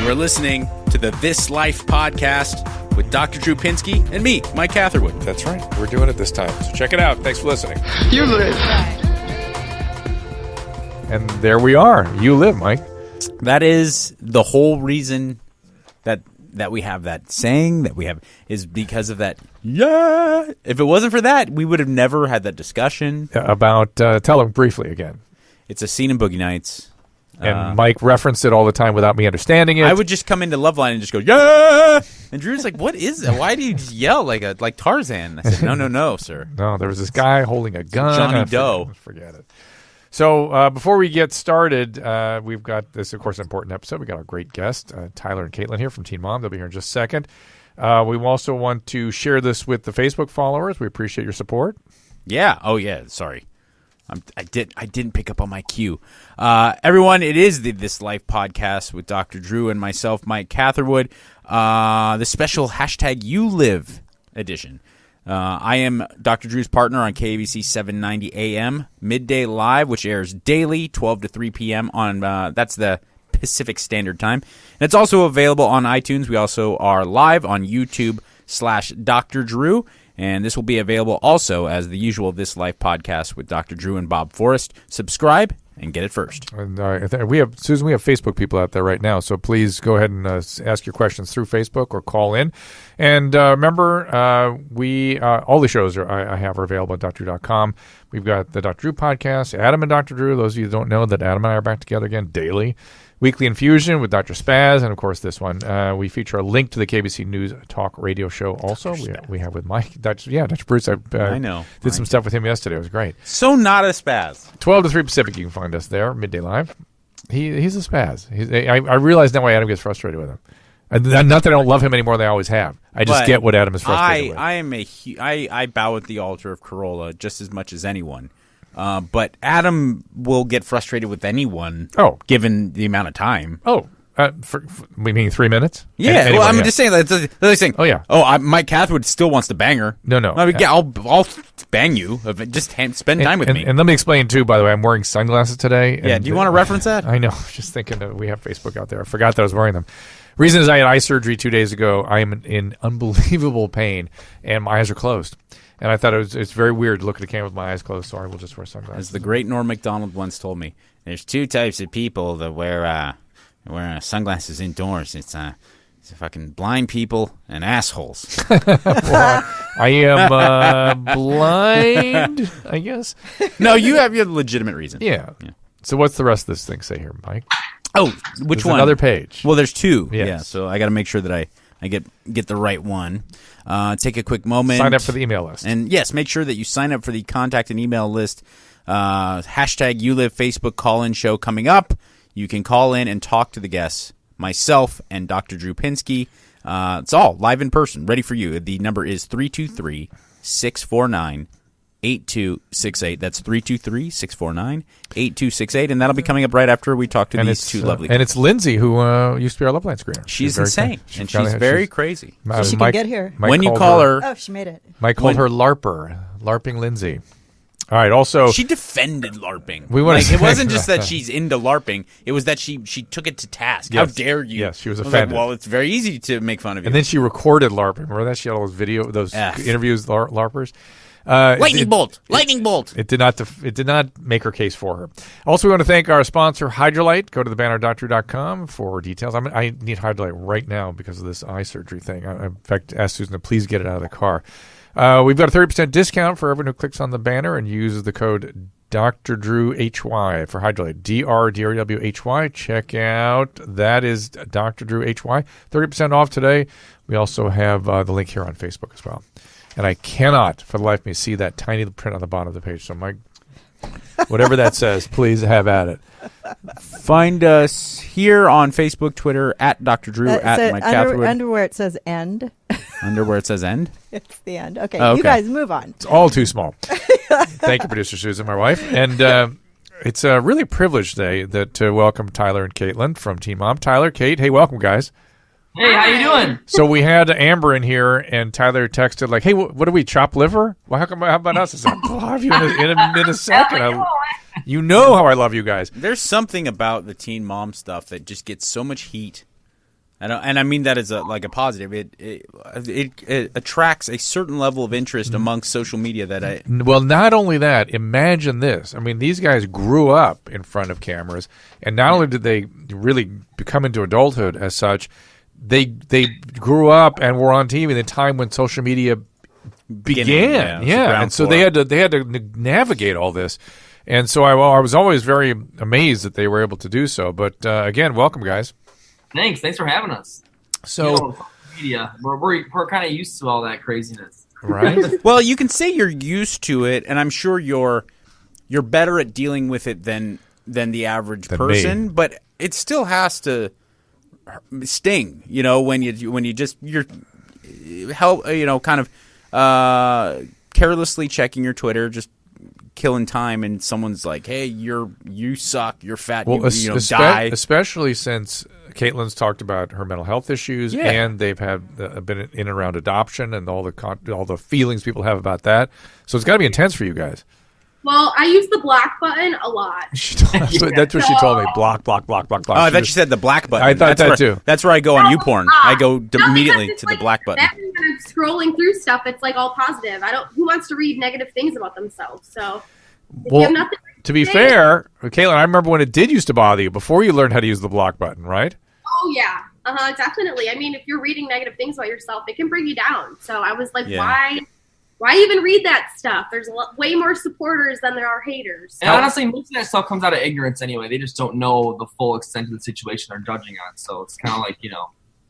You're listening to the This Life podcast with Dr. Drew Pinsky and me, Mike Catherwood. That's right. We're doing it this time. So check it out. Thanks for listening. You live. And there we are. You live, Mike. That is the whole reason that we have that saying that we have is because of that. Yeah. If it wasn't for that, we would have never had that discussion. About, tell them briefly again. It's a scene in Boogie Nights. And Mike referenced it all the time without me understanding it. I would just come into Loveline and just go, yeah! And Drew's like, what is that? Why do you just yell like Tarzan? I said, no, sir. No, there was this guy holding a gun. Johnny Doe. Forget it. So before we get started, we've got this, of course, important episode. We got our great guest, Tyler and Catelynn here from Teen Mom. They'll be here in just a second. We also want to share this with the Facebook followers. We appreciate your support. Yeah. Oh, yeah. Sorry. I didn't pick up on my cue. Everyone, it is the This Life podcast with Dr. Drew and myself, Mike Catherwood. The special hashtag You Live edition. I am Dr. Drew's partner on KABC 790 AM Midday Live, which airs daily, 12 to 3 p.m. on that's the Pacific Standard Time. And it's also available on iTunes. We also are live on YouTube/Dr. Drew. And this will be available also as the usual This Life podcast with Dr. Drew and Bob Forrest. Subscribe and get it first. And we have Facebook people out there right now, so please go ahead and ask your questions through Facebook or call in. And remember, all the shows I have are available at drdrew.com. We've got the Dr. Drew podcast, Adam and Dr. Drew. Those of you who don't know that Adam and I are back together again daily. Weekly Infusion with Dr. Spaz, and of course this one. We feature a link to the KBC News Talk radio show also. We have with Mike. Dr. Bruce. I know. Did some stuff with him yesterday. It was great. So not a spaz. 12 to 3 Pacific, you can find us there, Midday Live. He's a spaz. I realize now why Adam gets frustrated with him. Not that I don't love him anymore, they always have. I just get what Adam is frustrated with. I bow at the altar of Corolla just as much as anyone. But Adam will get frustrated with anyone, given the amount of time. We mean 3 minutes? Yeah, anyway, I'm just saying. They're saying, oh, yeah. Mike Catherwood still wants to bang her. No. I'll bang you. Just spend time with me. And let me explain, too, by the way, I'm wearing sunglasses today. Yeah, do you want to reference that? I know. Just thinking we have Facebook out there. I forgot that I was wearing them. Reason is I had eye surgery 2 days ago. I am in unbelievable pain, and my eyes are closed. And I thought it's very weird to look at the camera with my eyes closed, so I will just wear sunglasses. As the great Norm Macdonald once told me, there's two types of people that wear sunglasses indoors. It's fucking blind people and assholes. Well, I am blind, I guess. No, you have your legitimate reason. Yeah. So what's the rest of this thing say here, Mike? Oh, which one? Another page. Well, there's two. Yes. Yeah, so I got to make sure that I get the right one. Take a quick moment. Sign up for the email list. And yes, make sure that you sign up for the contact and email list. Hashtag You Live Facebook call-in show coming up. You can call in and talk to the guests, myself and Dr. Drew Pinsky. It's all live in person, ready for you. The number is 323-649-8268. That's 323-649-8268. And that'll be coming up right after we talk to these two lovely And it's Lindsay, who used to be our Loveline screener. She's insane. And she's very crazy. She can get here. When you call her... Oh, she made it. Mike called her LARPing Lindsay. All right, also... She defended LARPing. It wasn't just that she's into LARPing. It was that she took it to task. Yes. How dare you? Yes, she was offended. Well, it's very easy to make fun of you. And then she recorded LARPing. Remember that? She had all those interviews with LARPers. Lightning bolt! It did not make her case for her. Also, we want to thank our sponsor, Hydrolite. Go to the banner drdrew.com for details. I need Hydrolite right now because of this eye surgery thing. I in fact, asked Susan to please get it out of the car. We've got a 30% discount for everyone who clicks on the banner and uses the code DRDrewHY for Hydrolite. DRDRWHY. Check out. That is Dr. Drew HY. 30% off today. We also have the link here on Facebook as well. And I cannot, for the life of me, see that tiny print on the bottom of the page. So, Mike, whatever that says, please have at it. Find us here on Facebook, Twitter, at Dr. Drew, at Mike Catherwood. Under where it says end. Under where it says end? It's the end. Okay, you guys move on. It's all too small. Thank you, Producer Susan, my wife. And it's a really privileged day to welcome Tyler and Catelynn from Teen Mom. Tyler, Kate, hey, welcome, guys. Hey, how you doing? So we had Amber in here, and Tyler texted like, "Hey, what do we chop liver? Well, how about us?" I said, "I'll have you in a second." You know how I love you guys. There's something about the teen mom stuff that just gets so much heat. And I mean that as a positive. It attracts a certain level of interest amongst social media that Well, not only that, imagine this. I mean, these guys grew up in front of cameras, and not only did they really come into adulthood as such, they grew up and were on TV at the time when social media began. Yeah. And so they had to navigate all this. And so I was always very amazed that they were able to do so. But again, welcome, guys. Thanks for having us. So, media, we're kind of used to all that craziness, right? Well, you can say you're used to it, and I'm sure you're better at dealing with it than the average person. But it still has to sting, when you're kind of carelessly checking your Twitter, just killing time, and someone's like, "Hey, you suck, you're fat, die." Especially since Catelynn's talked about her mental health issues, and they've had been in and around adoption and all the feelings people have about that. So it's got to be intense for you guys. Well, I use the block button a lot. That's what she told me. Block. Oh, I thought you said the black button. I thought that too. That's where I go on YouPorn. I go immediately to the black button. When I'm scrolling through stuff, it's like all positive. Who wants to read negative things about themselves? So, well, you have nothing to be fair, Catelynn, I remember when it did used to bother you before you learned how to use the block button, right? Oh yeah, definitely. I mean, if you're reading negative things about yourself, it can bring you down. So I was like, why even read that stuff? There's way more supporters than there are haters. And honestly, most of that stuff comes out of ignorance anyway. They just don't know the full extent of the situation they're judging on. So it's kind of like, they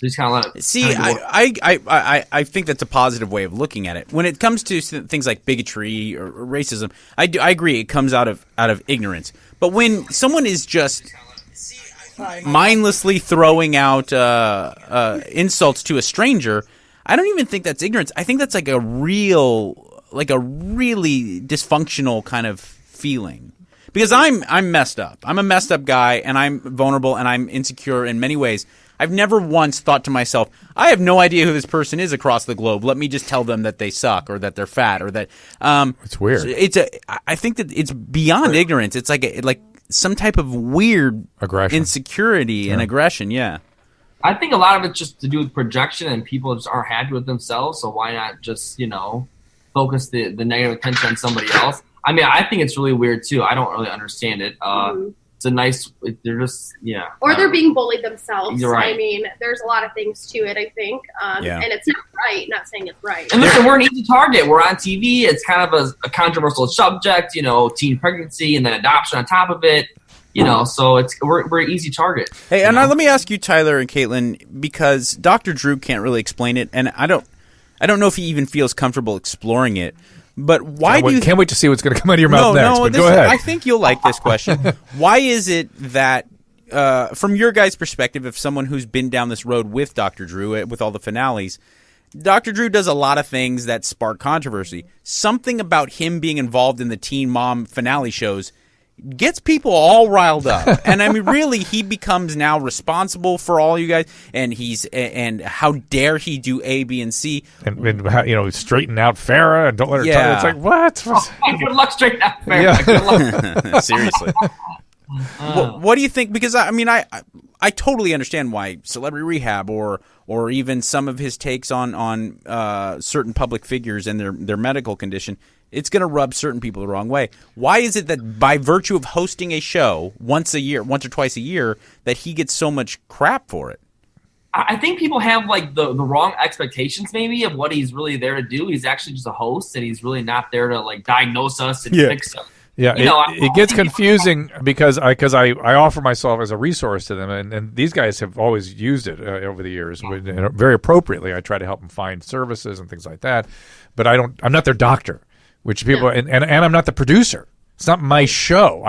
just kind of let it. See, I think that's a positive way of looking at it. When it comes to things like bigotry or racism, I agree. It comes out of ignorance. But when someone is just mindlessly throwing out insults to a stranger, I don't even think that's ignorance. I think that's like a really dysfunctional kind of feeling. Because I'm messed up. I'm a messed up guy, and I'm vulnerable, and I'm insecure in many ways. I've never once thought to myself, I have no idea who this person is across the globe. Let me just tell them that they suck or that they're fat or that. It's weird. I think that it's beyond ignorance. It's like some type of weird aggression, insecurity, and aggression. Yeah. I think a lot of it's just to do with projection, and people just aren't happy with themselves. So why not just focus the negative attention on somebody else? I mean, I think it's really weird too. I don't really understand it. It's a nice. They're just Or they're being bullied themselves. You're right. I mean, there's a lot of things to it. I think, and it's not right. Not saying it's right. And listen, we're an easy target. We're on TV. It's kind of a controversial subject. Teen pregnancy and then adoption on top of it. So we're an easy target. Hey, and let me ask you, Tyler and Catelynn, because Dr. Drew can't really explain it, and I don't know if he even feels comfortable exploring it. But why do you can't wait to see what's going to come out of your mouth next? But go ahead. I think you'll like this question. Why is it that, from your guys' perspective, if someone who's been down this road with Dr. Drew with all the finales, Dr. Drew does a lot of things that spark controversy. Something about him being involved in the Teen Mom finale shows gets people all riled up. And I mean, really, he becomes now responsible for all you guys, and how dare he do A, B, and C. And straighten out Farrah and don't let her talk. It's like, what? Good luck straightening out Farrah. Good luck. Seriously. What do you think? Because, I mean, I totally understand why Celebrity Rehab or even some of his takes on certain public figures and their medical condition, it's going to rub certain people the wrong way. Why is it that by virtue of hosting a show once or twice a year, that he gets so much crap for it? I think people have the wrong expectations maybe of what he's really there to do. He's actually just a host, and he's really not there to diagnose us and fix us. Yeah, it gets confusing because I offer myself as a resource to them, and these guys have always used it over the years, very appropriately. I try to help them find services and things like that, but I'm not their doctor. Which people and I'm not the producer. It's not my show.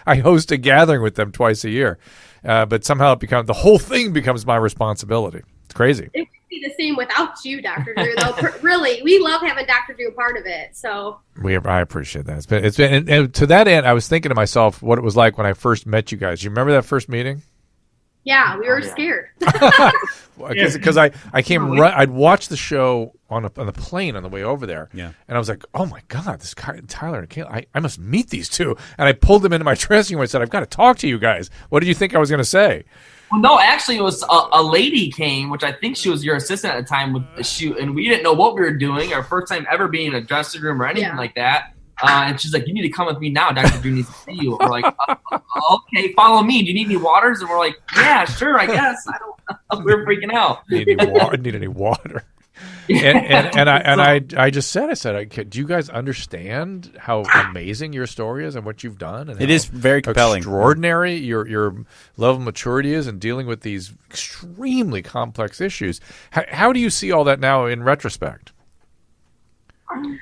I host a gathering with them twice a year, but somehow the whole thing becomes my responsibility. It's crazy. It would be the same without you, Dr. Drew. Though, really, we love having Dr. Drew part of it. So I appreciate that. It's been and to that end, I was thinking to myself what it was like when I first met you guys. You remember that first meeting? Yeah, we were scared. because I came I'd watched the show on the plane on the way over there, and I was like, oh my god, this guy Tyler and Catelynn, I must meet these two, and I pulled them into my dressing room and said, I've got to talk to you guys. What did you think I was going to say? Well, no, actually, it was a lady came, which I think she was your assistant at the time, and we didn't know what we were doing. Our first time ever being in a dressing room or anything like that. And she's like, you need to come with me now. Dr. Drew needs to see you. We're like, okay, follow me. Do you need any waters? And we're like, yeah, sure, I guess. I don't. We're freaking out. Need any water? And I just said, do you guys understand how amazing your story is and what you've done? And it is very compelling. Extraordinary your level of maturity is in dealing with these extremely complex issues. How do you see all that now in retrospect?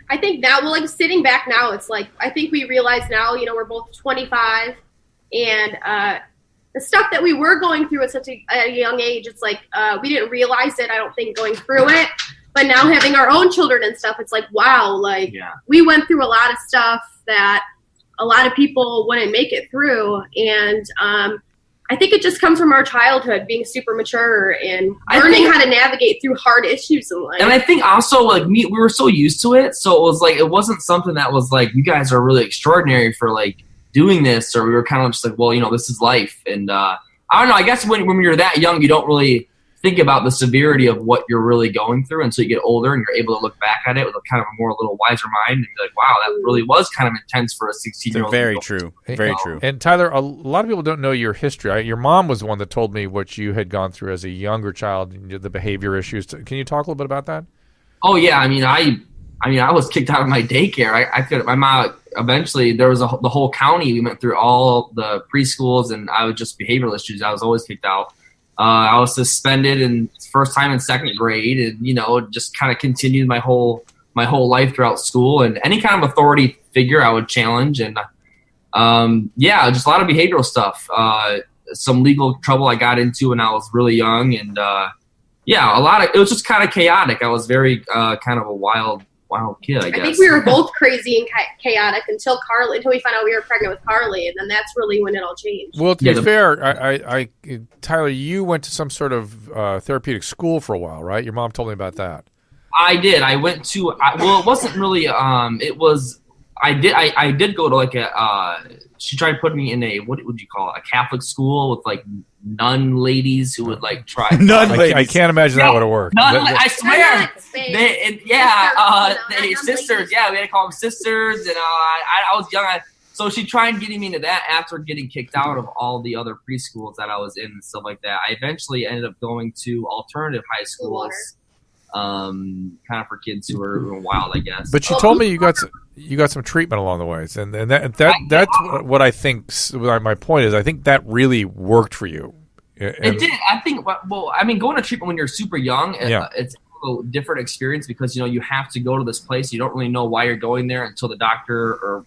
I think now, well, like sitting back now, it's like, I think we realize now, we're both 25 and the stuff that we were going through at such a young age, it's like we didn't realize it, I don't think, going through it. But now having our own children and stuff, it's like, wow, we went through a lot of stuff that a lot of people wouldn't make it through. And I think it just comes from our childhood, being super mature and learning how to navigate through hard issues in life. And I think also, we were so used to it. So it was like, it wasn't something that was like, you guys are really extraordinary for doing this, or we were kind of just like, well, this is life. And I don't know, I guess when you're that young, you don't really think about the severity of what you're really going through until you get older and you're able to look back at it with a kind of a more little wiser mind and be like, wow, that really was kind of intense for a 16-year-old. Very true. Very true. And Tyler, a lot of people don't know your history. Your mom was the one that told me what you had gone through as a younger child, the behavior issues. Can you talk a little bit about that? Oh yeah, I was kicked out of my daycare. My mom eventually, there was the whole county. We went through all the preschools, and I was just behavioral issues. I was always kicked out. I was suspended in first time in second grade, and just kind of continued my whole life throughout school. And any kind of authority figure I would challenge, and just a lot of behavioral stuff. Some legal trouble I got into when I was really young, and it was just kind of chaotic. I was very kind of a wild kid, I guess. I think we were both crazy and chaotic until we found out we were pregnant with Carly, and then that's really when it all changed. Well, to be fair, Tyler, you went to some sort of therapeutic school for a while, right? Your mom told me about that. I did. I went to. It wasn't really. It was. I did go to she tried to put me in a, what would you call it, a Catholic school with nun ladies who would try. Nun ladies. I can't imagine that would have worked. I swear. Sisters. Yeah, we had to call them sisters. And I was young. So she tried getting me into that after getting kicked out of all the other preschools that I was in and stuff like that. I eventually ended up going to alternative high schools, kind of for kids who were wild, I guess. But you told me you got some treatment along the way, and that's what I think. My point is, I think that really worked for you. It did. I think. Well, going to treatment when you're super young, it's a little different experience because you have to go to this place. You don't really know why you're going there until the doctor or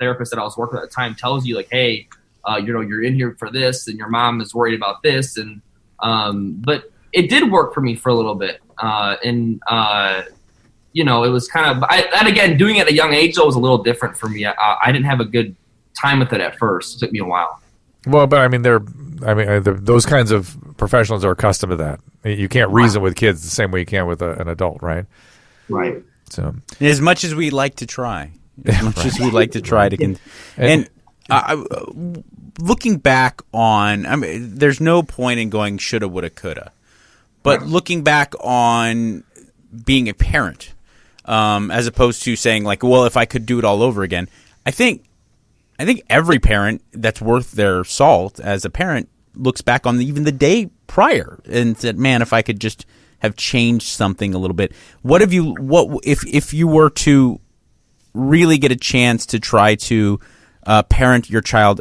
therapist that I was working with at the time tells you hey, you're in here for this, and your mom is worried about this, and but it did work for me for a little bit, it was kind of. And again, doing it at a young age though was a little different for me. I didn't have a good time with it at first. It took me a while. Well, but those kinds of professionals are accustomed to that. You can't reason with kids the same way you can with an adult, right? Right. So, as much as we like to try, and looking back on, there's no point in going shoulda, woulda, coulda, but looking back on being a parent, as opposed to saying well, if I could do it all over again, I think every parent that's worth their salt as a parent looks back on even the day prior and said, man, if I could just have changed something a little bit. What if you were to really get a chance to try to parent your child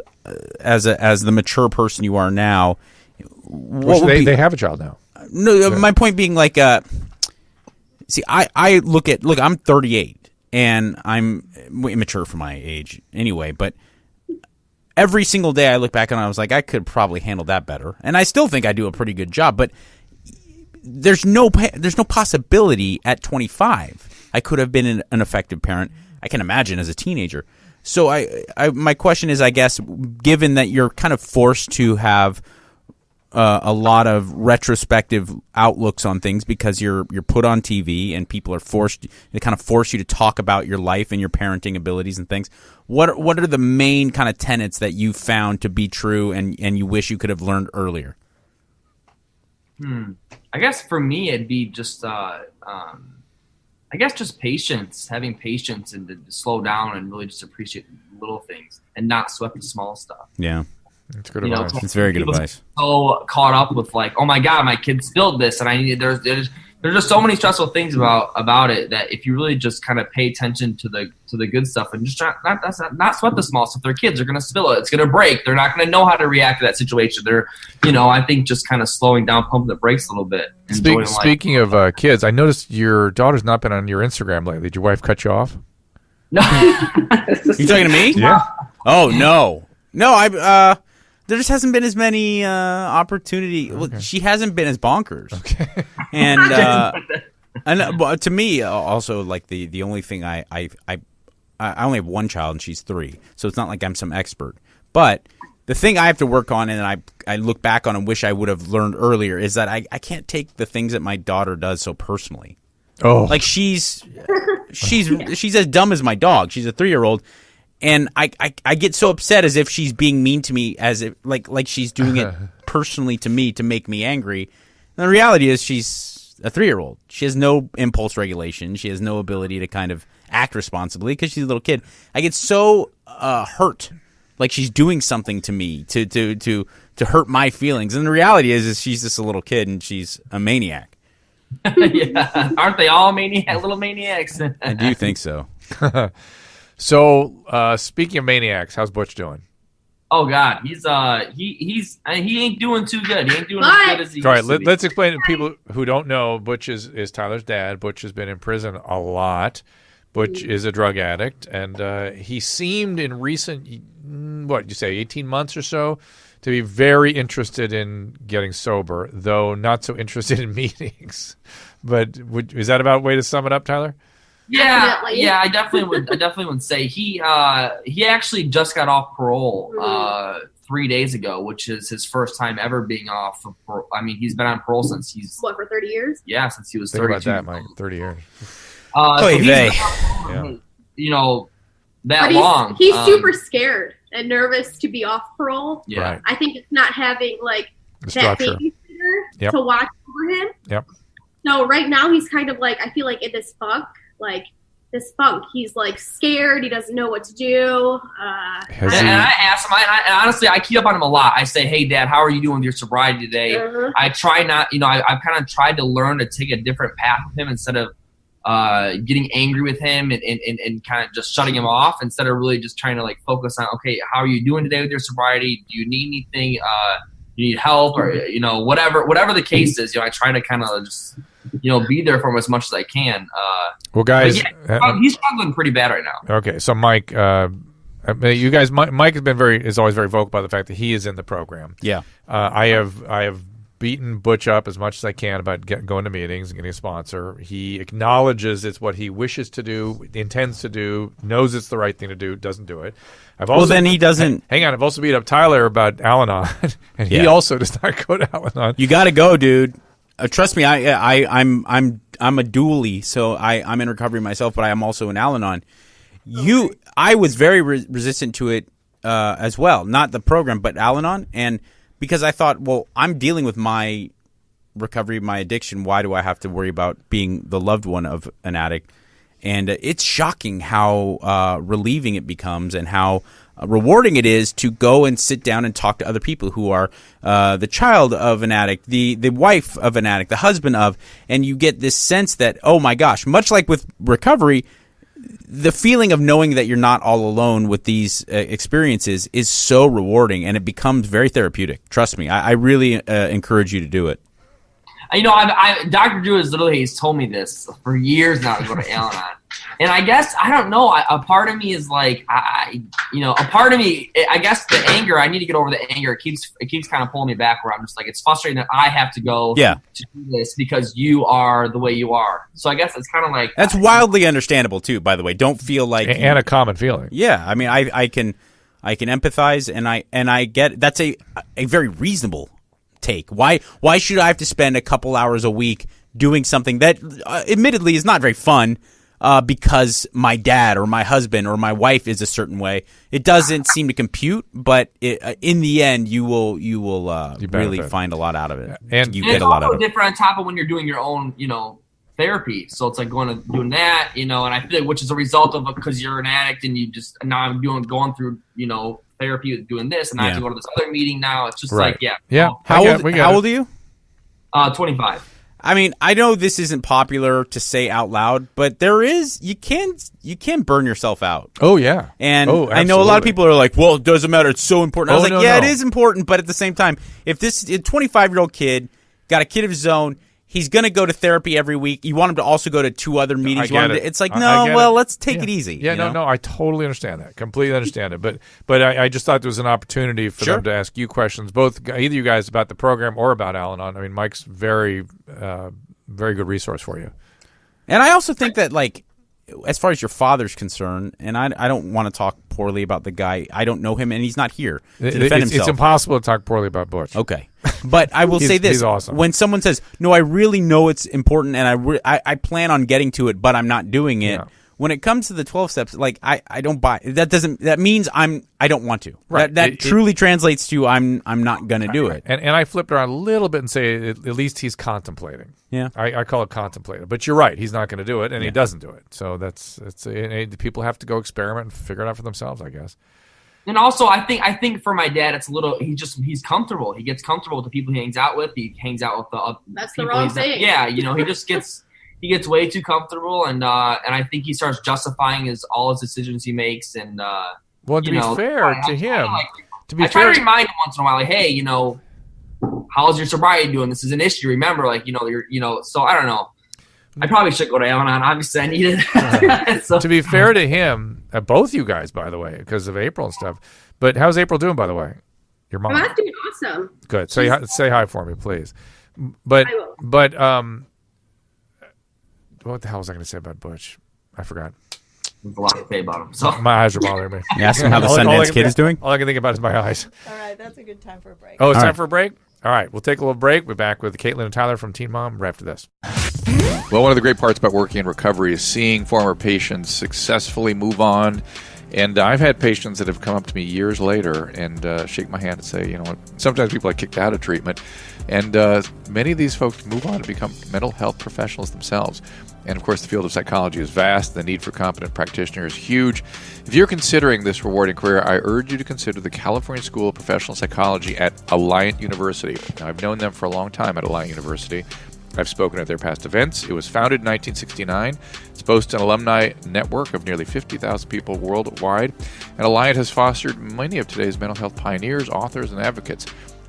as the mature person you are now? They have a child now. No, my point being see, I'm 38 and I'm immature for my age anyway, but every single day I look back and I was like, I could probably handle that better. And I still think I do a pretty good job, but there's no possibility at 25 I could have been an effective parent. I can imagine as a teenager. So my question is, I guess, given that you're kind of forced to have a lot of retrospective outlooks on things because you're put on TV and people are they kind of force you to talk about your life and your parenting abilities and things. What are the main kind of tenets that you found to be true and you wish you could have learned earlier? I guess for me it'd be just just patience, having patience and to slow down and really just appreciate the little things and not sweat the small stuff. Yeah. That's good advice. It's very good advice. So caught up with like, oh my God, my kid spilled this, and I need. There's just so many stressful things about it that if you really just kind of pay attention to the good stuff and just not sweat the small stuff. Their kids are going to spill it. It's going to break. They're not going to know how to react to that situation. They're, I think just kind of slowing down, pumping the brakes a little bit. Speaking of kids, I noticed your daughter's not been on your Instagram lately. Did your wife cut you off? No. You talking to me? Yeah. Oh no, there just hasn't been as many opportunity. Okay. Well, she hasn't been as bonkers. Okay. And to me, also like the only thing I only have one child and she's 3, so it's not like I'm some expert. But the thing I have to work on and I look back on and wish I would have learned earlier is that I can't take the things that my daughter does so personally. Oh, like she's as dumb as my dog. She's a 3-year-old. And I get so upset as if she's being mean to me, as if like she's doing it personally to me to make me angry. And the reality is she's a 3-year-old. She has no impulse regulation. She has no ability to kind of act responsibly because she's a little kid. I get so hurt, like she's doing something to me to hurt my feelings. And the reality is she's just a little kid and she's a maniac. Yeah, aren't they all little maniacs? I do think so. So, speaking of maniacs, how's Butch doing? Oh God, he ain't doing too good. He ain't doing as good as he used to be. All right, let's explain to people who don't know. Butch is Tyler's dad. Butch has been in prison a lot. Butch is a drug addict, and he seemed in recent, 18 months or so, to be very interested in getting sober, though not so interested in meetings. But is that about a way to sum it up, Tyler? Yeah, I definitely would say he actually just got off parole 3 days ago, which is his first time ever being off of parole. I mean, he's been on parole since he's for 30 years. Yeah, since he was 32. Think about that, Mike. 30 years. That long. He's super scared and nervous to be off parole. Yeah, right. I think it's not having like that babysitter to watch over him. Yep. So right now he's kind of like, I feel like in this funk. He's like scared. He doesn't know what to do. And I ask him, and honestly, I keep up on him a lot. I say, hey, Dad, how are you doing with your sobriety today? I try not, I've kind of tried to learn to take a different path with him instead of getting angry with him and kind of just shutting him off instead of really just trying to like focus on, okay, how are you doing today with your sobriety? Do you need anything? You need help or, whatever the case is, I try to kind of just, be there for him as much as I can. Well, guys, he's struggling pretty bad right now. Okay. So Mike, you guys, Mike is always very vocal about the fact that he is in the program. Yeah. I have beaten Butch up as much as I can about going to meetings and getting a sponsor. He acknowledges it's what he wishes to do, intends to do, knows it's the right thing to do, doesn't do it. Then he doesn't. Hang on, I've also beat up Tyler about Al-Anon, and he also does not go to Al-Anon. You got to go, dude. Trust me, I'm a dually, so I'm in recovery myself, but I am also in Al-Anon. I was very resistant to it as well, not the program, but Al-Anon, and because I thought, well, I'm dealing with my recovery, my addiction. Why do I have to worry about being the loved one of an addict? And it's shocking how relieving it becomes and how rewarding it is to go and sit down and talk to other people who are the child of an addict, the wife of an addict, the husband of, and you get this sense that, oh my gosh, much like with recovery, the feeling of knowing that you're not all alone with these experiences is so rewarding, and it becomes very therapeutic. Trust me, I really encourage you to do it. Dr. Drew has told me this for years now to go to Al-Anon. And I guess, I don't know, a part of me is like, a part of me, I guess the anger, I need to get over the anger. It keeps kind of pulling me back where I'm just like, it's frustrating that I have to go to do this because you are the way you are. So I guess it's kind of like. That's wildly understandable too, by the way. Don't feel like. And a common feeling. Yeah. I mean, I can empathize and I get, that's a very reasonable take? Why should I have to spend a couple hours a week doing something that admittedly is not very fun because my dad or my husband or my wife is a certain way? It doesn't seem to compute, but in the end, you will really find a lot out of it. And you get a lot out of it. It's also different on top of when you're doing your own, therapy. So it's like doing that, and I feel like which is a result of because you're an addict and you just now I'm going through, therapy doing this and I have to go to this other meeting now. It's just like, yeah. How old are you? 25. I mean, I know this isn't popular to say out loud, but you can burn yourself out. Oh yeah. And I know a lot of people are like, well, it doesn't matter. It's so important. I was it is important. But at the same time, if this 25-year-old kid got a kid of his own, he's going to go to therapy every week. You want him to also go to 2 other meetings. It's like, let's take it easy. Yeah, no, I totally understand that. Completely understand it. But I just thought there was an opportunity for them to ask you questions, either you guys about the program or about Al-Anon. I mean, Mike's very, very good resource for you. And I also think that, like, as far as your father's concerned, and I don't want to talk poorly about the guy. I don't know him, and he's not here to defend himself. It's impossible to talk poorly about Butch. Okay. But I will say this. He's awesome. When someone says, no, I really know it's important, and I plan on getting to it, but I'm not doing it. Yeah. When it comes to the 12 steps, like, I don't buy that. That means I don't want to. Right. That truly translates to I'm not going to do it. And I flipped around a little bit and say at least he's contemplating. Yeah. I call it contemplative. But you're right. He's not going to do it, and he doesn't do it. So people have to go experiment and figure it out for themselves, I guess. And also, I think for my dad, it's a little. He's comfortable. He gets comfortable with the people he hangs out with. He hangs out with the. That's the wrong thing. Yeah, he just gets. He gets way too comfortable, and I think he starts justifying all his decisions he makes. And well, to be fair to him, I try to remind him once in a while, like, hey, how's your sobriety doing? This is an issue. Remember, like, So I don't know. I probably should go to Al-Anon. Obviously, I need it. So. To be fair to him, both you guys, by the way, because of April and stuff. But how's April doing, by the way? Your mom. That's doing awesome. Good. Say hi for me, please. But I will. But what the hell was I going to say about Butch? I forgot. There's a lot to say about him. So. My eyes are bothering me. You ask him how the Sundance Kid is doing? All I can think about is my eyes. All right, that's a good time for a break. Oh, it's time for a break? All right, we'll take a little break. We're back with Catelynn and Tyler from Teen Mom right after this. Well, one of the great parts about working in recovery is seeing former patients successfully move on. And I've had patients that have come up to me years later and shake my hand and say, sometimes people are kicked out of treatment. And many of these folks move on to become mental health professionals themselves. And, of course, the field of psychology is vast. The need for competent practitioners is huge. If you're considering this rewarding career, I urge you to consider the California School of Professional Psychology at Alliant University. Now, I've known them for a long time at Alliant University. I've spoken at their past events. It was founded in 1969. It's boasts an alumni network of nearly 50,000 people worldwide. And Alliant has fostered many of today's mental health pioneers, authors, and advocates.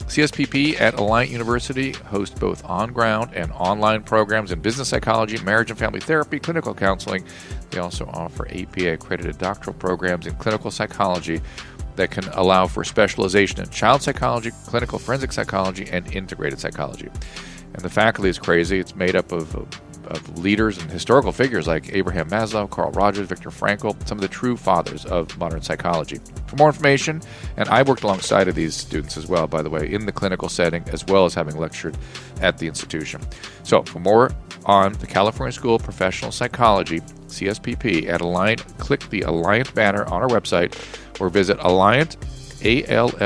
CSPP at Alliant University hosts both on-ground and online programs in business psychology, marriage and family therapy, clinical counseling. They also offer APA-accredited doctoral programs in clinical psychology that can allow for specialization in child psychology, clinical forensic psychology, and integrated psychology. And the faculty is crazy. It's made up of leaders and historical figures like Abraham Maslow, Carl Rogers, Viktor Frankl, some of the true fathers of modern psychology. For more information, and I worked alongside of these students as well, by the way, in the clinical setting, as well as having lectured at the institution. So for more on the California School of Professional Psychology, CSPP, at Alliant, click the Alliant banner on our website or visit Alliant, ALLIANT.edu,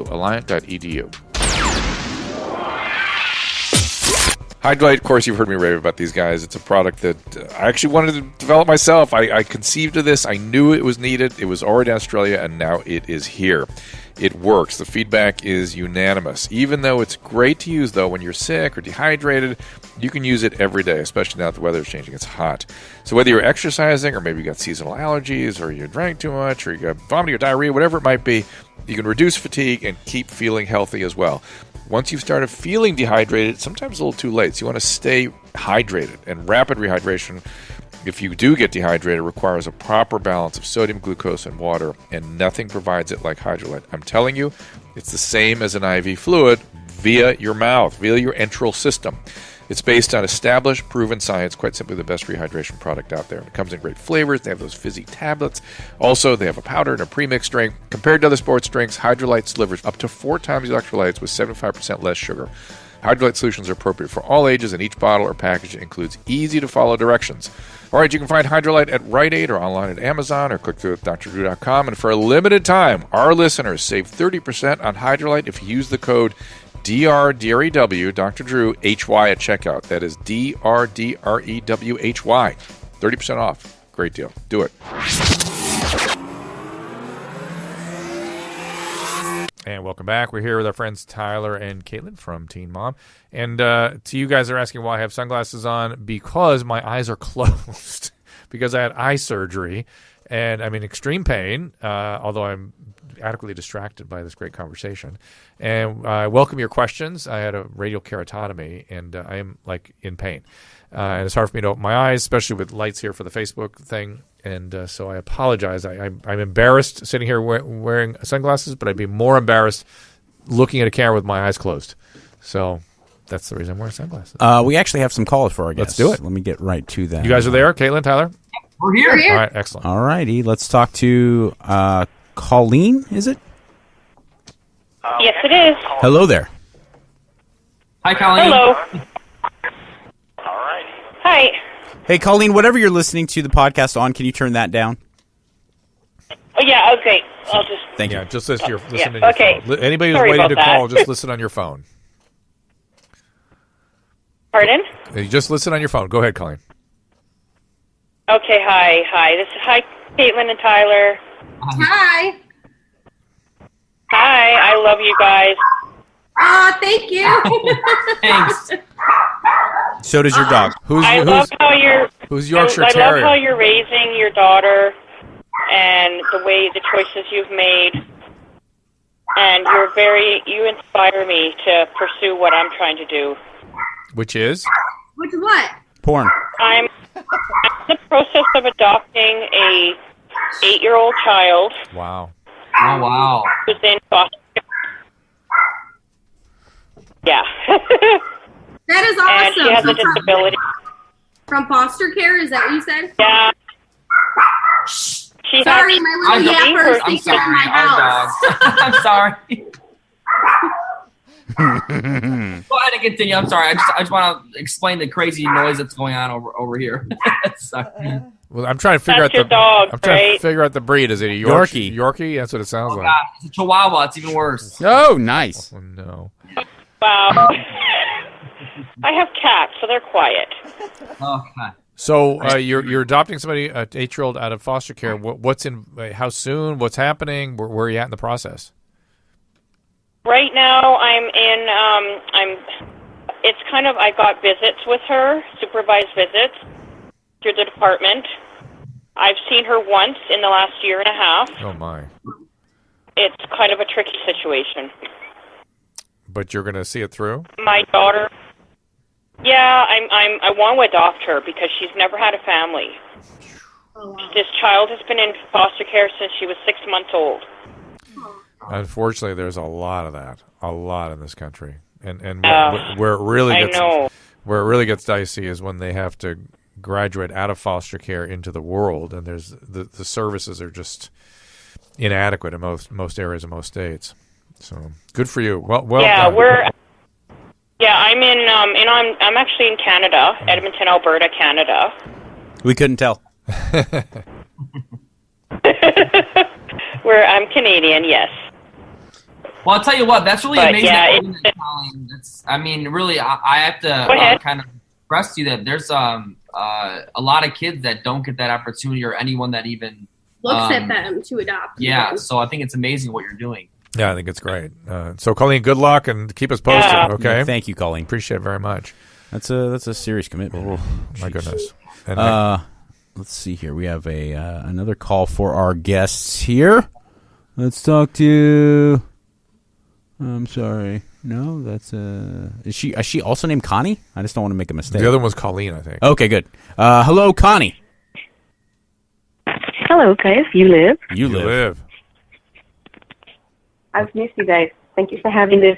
alliant.edu. Hydrolite, of course, you've heard me rave about these guys. It's a product that I actually wanted to develop myself. I conceived of this. I knew it was needed. It was already in Australia, and now it is here. It works. The feedback is unanimous. Even though it's great to use, though, when you're sick or dehydrated, you can use it every day, especially now that the weather is changing. It's hot. So whether you're exercising or maybe you got seasonal allergies or you drank too much or you got vomiting or diarrhea, whatever it might be, you can reduce fatigue and keep feeling healthy as well. Once you've started feeling dehydrated, sometimes a little too late. So you want to stay hydrated. And rapid rehydration, if you do get dehydrated, requires a proper balance of sodium, glucose, and water. And nothing provides it like Hydrolite. I'm telling you, it's the same as an IV fluid via your mouth, via your enteral system. It's based on established, proven science, quite simply the best rehydration product out there. It comes in great flavors. They have those fizzy tablets. Also, they have a powder and a premixed drink. Compared to other sports drinks, Hydrolyte delivers up to 4 times the electrolytes with 75% less sugar. Hydrolyte solutions are appropriate for all ages, and each bottle or package includes easy-to-follow directions. All right, you can find Hydrolyte at Rite Aid or online at Amazon or click through at drdrew.com. And for a limited time, our listeners save 30% on Hydrolyte if you use the code DRDREW, Dr. Drew, HY at checkout. That is DRDREWHY. 30% off. Great deal. Do it. And welcome back. We're here with our friends Tyler and Catelynn from Teen Mom. And to you guys are asking why I have sunglasses on, because my eyes are closed because I had eye surgery and I'm in extreme pain, although I'm adequately distracted by this great conversation. And I welcome your questions. I had a radial keratotomy and I am in pain. And it's hard for me to open my eyes, especially with lights here for the Facebook thing. And so I apologize. I'm embarrassed sitting here wearing sunglasses, but I'd be more embarrassed looking at a camera with my eyes closed. So that's the reason I'm wearing sunglasses. We actually have some calls for our guests. Let's do it. Let me get right to that. You guys are there, Catelynn, Tyler? We're here. All right, excellent. All righty. Let's talk to Colleen, is it? Yes, it is. Hello there. Hi, Colleen. Hello. Hi. Hey, Colleen, whatever you're listening to the podcast on, can you turn that down? Oh, yeah, okay. I'll just... Thank you. Yeah, just listen to yeah, your okay. phone. Anybody who's Sorry waiting to about call, that. just listen on your phone. Pardon? You just listen on your phone. Go ahead, Colleen. Okay, hi. Hi, Catelynn and Tyler. Hi. Hi, I love you guys. Thank you. Thanks. So does your dog. Who's Yorkshire I Terrier? love how you're raising your daughter and the choices you've made. And you inspire me to pursue what I'm trying to do. Which is? Which what? Porn. I'm in the process of adopting a 8-year-old child Wow. Oh, wow. who's in foster care. Yeah. That is And awesome. she has a So disability. from foster care, is that what you said? Yeah. She Sorry, has, my little yapper I'm thinks in sorry. my Our house. dogs. I'm sorry. Go ahead and continue. I'm sorry. I just want to explain the crazy noise that's going on over here. Sorry. Well, I'm trying to figure That's out your dog, I'm trying to right? figure out the breed. Is it a Yorkie. Yorkie? That's what it sounds Oh, like. God. It's a Chihuahua. It's even worse. Oh, nice. Oh, no. wow. I have cats, so they're quiet. Okay. So you're adopting somebody, an 8-year-old, out of foster care. What's in? How soon? What's happening? Where are you at in the process? Right now, it's kind of, I got visits with her, supervised visits through the department. I've seen her once in the last year and a half. Oh my! It's kind of a tricky situation. But you're going to see it through? My daughter, yeah, I want to adopt her because she's never had a family. Oh, wow. This child has been in foster care since she was 6 months old. Unfortunately, there's a lot of that. A lot in this country, and Yeah. where it really I gets know. where it really gets dicey is when they have to graduate out of foster care into the world, and there's the services are just inadequate in most areas of most states. So good for you. Well Yeah, done. I'm actually in Canada, Edmonton, Alberta, Canada. We couldn't tell. Where I'm Canadian, yes. Well, I'll tell you what. That's really But, amazing. yeah, Colleen. Really, I have to ahead. kind of express to you that there's a lot of kids that don't get that opportunity, or anyone that even Looks at them to adopt. Yeah, them. so I think it's amazing what you're doing. Yeah, I think it's great. So Colleen, good luck and keep us posted. Yeah. Okay. Thank you, Colleen. Appreciate it very much. That's a serious commitment. Oh, My jeez. goodness. And Let's see here. We have another call for our guests here. Let's talk to. I'm sorry. No, that's Is she also named Connie? I just don't want to make a mistake. the other one was Colleen, I think. Okay, good. Hello, Connie. Hello, guys. You live. You live. I've missed you guys. Thank you for having this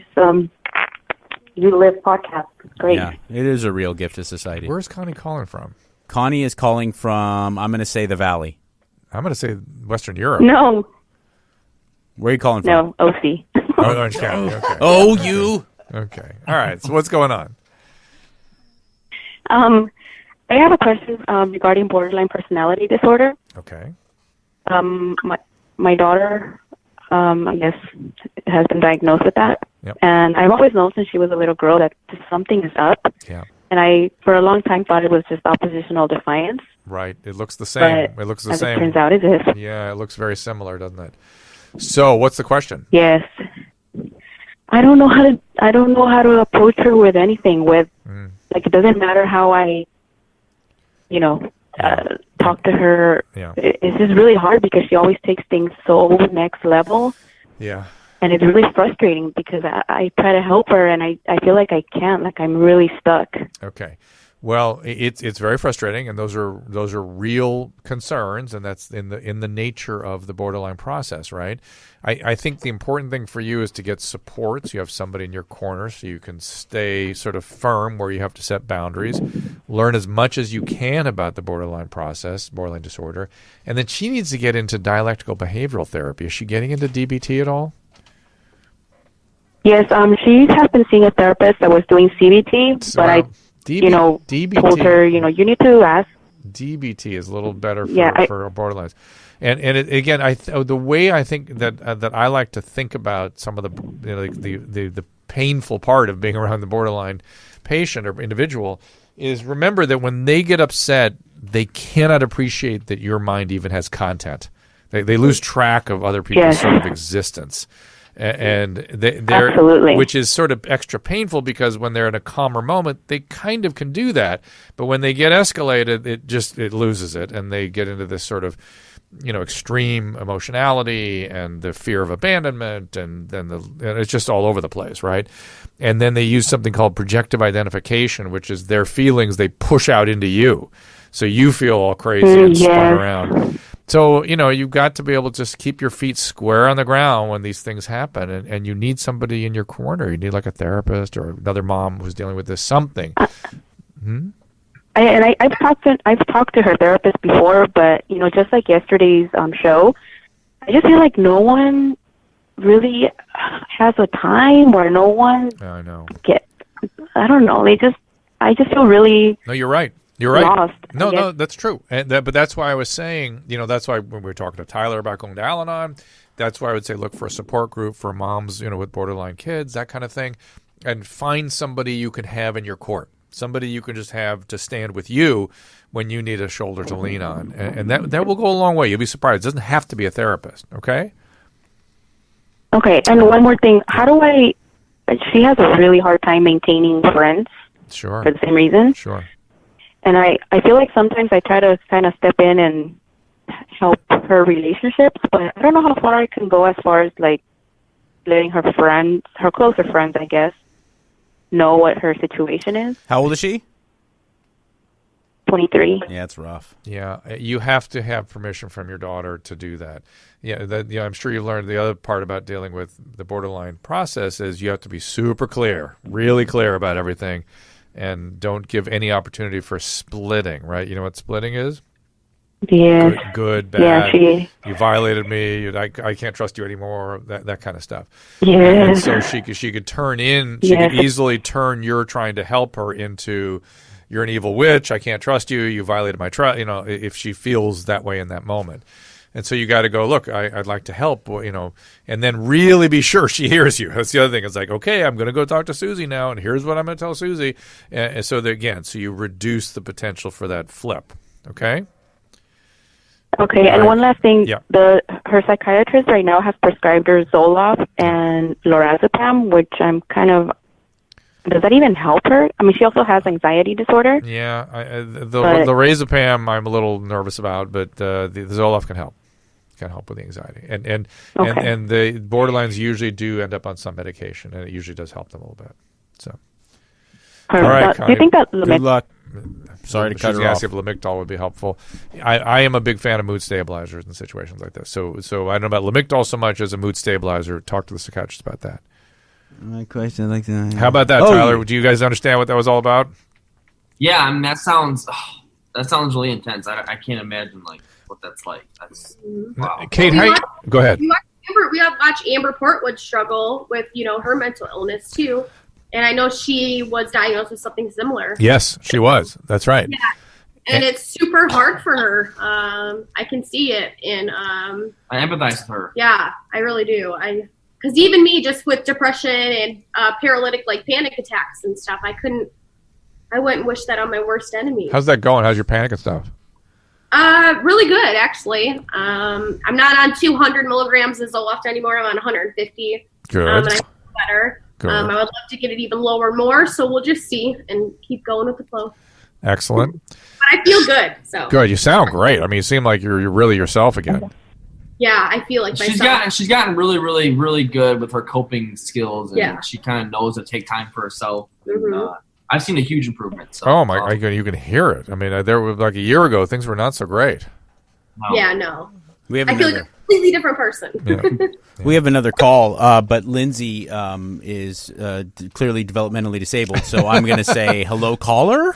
You Live podcast. It's great. Yeah, it is a real gift to society. Where's Connie calling from? Connie is calling from, I'm going to say the Valley. I'm going to say Western Europe. No. Where are you calling from? No, OC. Oh, Orange County. Okay. Oh, you. Okay. All right. So what's going on? I have a question regarding borderline personality disorder. Okay. My daughter, I guess, has been diagnosed with that. Yep. And I've always known since she was a little girl that something is up. Yeah. And I, for a long time, thought it was just oppositional defiance. Right. It looks the same. But it looks the as same. it turns out, it is. Yeah, it looks very similar, doesn't it? So, what's the question? Yes. I don't know how to approach her with anything. Like, it doesn't matter how I, talk to her. Yeah. It's just really hard because she always takes things so next level. Yeah. And it's really frustrating because I try to help her and I feel like I can't. Like, I'm really stuck. Okay. Well, it's very frustrating, and those are real concerns, and that's in the nature of the borderline process, right? I think the important thing for you is to get support, so you have somebody in your corner, so you can stay sort of firm where you have to set boundaries, learn as much as you can about the borderline process, borderline disorder, and then she needs to get into dialectical behavioral therapy. Is she getting into DBT at all? Yes, she has been seeing a therapist that was doing CBT, but DBT, told her, you need to ask. DBT is a little better for, for borderlines. And again, the way I think that I like to think about some of the painful part of being around the borderline patient or individual is remember that when they get upset, they cannot appreciate that your mind even has content. They lose track of other people's sort of existence. And they're absolutely, which is sort of extra painful because when they're in a calmer moment, they kind of can do that. But when they get escalated, it loses it, and they get into this sort of extreme emotionality and the fear of abandonment, and then it's just all over the place, right? And then they use something called projective identification, which is their feelings they push out into you, so you feel all crazy and spun around. So, you've got to be able to just keep your feet square on the ground when these things happen, and you need somebody in your corner. You need like a therapist or another mom who's dealing with this, something. I've talked to her therapist before, but, just like yesterday's show, I just feel like no one really has a time where no one I know. I don't know. I just feel really No, you're right. You're right. Lost, no, that's true. But that's why I was saying, that's why when we were talking to Tyler about going to Al-Anon, that's why I would say look for a support group for moms, with borderline kids, that kind of thing, and find somebody you can have in your court, somebody you can just have to stand with you when you need a shoulder to lean on, and that will go a long way. You'll be surprised. It doesn't have to be a therapist, okay? Okay, and one more thing. She has a really hard time maintaining friends. Sure. For the same reason. Sure. And I feel like sometimes I try to kind of step in and help her relationships, but I don't know how far I can go as far as like letting her closer friends, I guess, know what her situation is. How old is she? 23. Yeah, it's rough. Yeah, you have to have permission from your daughter to do that. Yeah, I'm sure you've learned the other part about dealing with the borderline process is you have to be super clear, really clear about everything. And don't give any opportunity for splitting, right? You know what splitting is? Yeah. Good, bad. Yeah, you violated me. I can't trust you anymore. That kind of stuff. Yeah. And so she could turn in. She could easily turn your trying to help her into you're an evil witch. I can't trust you. You violated my trust. If she feels that way in that moment. And so you got to go, look, I'd like to help, and then really be sure she hears you. That's the other thing. It's like, okay, I'm going to go talk to Susie now, and here's what I'm going to tell Susie. And so so you reduce the potential for that flip, okay? Okay, and one last thing. Yeah. Her psychiatrist right now has prescribed her Zoloft and lorazepam, which I'm kind of... Does that even help her? I mean, she also has anxiety disorder. Yeah, the lorazepam I'm a little nervous about, but the Zoloft can help. Can help with the anxiety, and the borderlines usually do end up on some medication, and it usually does help them a little bit. So, all right, do you think that good luck? Sorry to cut her off. If Lamictal would be helpful. I am a big fan of mood stabilizers in situations like this. So I don't know about Lamictal so much as a mood stabilizer. Talk to the psychiatrist about that. My question, I'd like to know. How about that, Tyler? Do you guys understand what that was all about? Yeah, I mean that sounds really intense. I can't imagine like what that's like. That's wow. Kate, go ahead. We have watched Amber Portwood struggle with her mental illness too, and I know she was diagnosed with something similar. Yes, she was. That's right. Yeah, and it's super hard for her. I can see it, and I empathize with her. Yeah, I really do. Because even me, just with depression and paralytic like panic attacks and stuff, I wouldn't wish that on my worst enemy. How's that going? How's your panic and stuff? Really good, actually. I'm not on 200 milligrams of Zoloft anymore. I'm on 150. Good. And I feel better. Good. I would love to get it even lower more, so we'll just see and keep going with the flow. Excellent. But I feel good. So good. You sound great. I mean, you seem like you're really yourself again. Yeah, I feel like myself. She's gotten really, really, really good with her coping skills, and she kind of knows to take time for herself. Mm-hmm. And, I've seen a huge improvement. So, oh my God, you can hear it. I mean, there was like a year ago, things were not so great. No. Yeah, no. I feel like a completely different person. Yeah. We have another call, but Lindsay is clearly developmentally disabled, so I'm going to say hello, caller.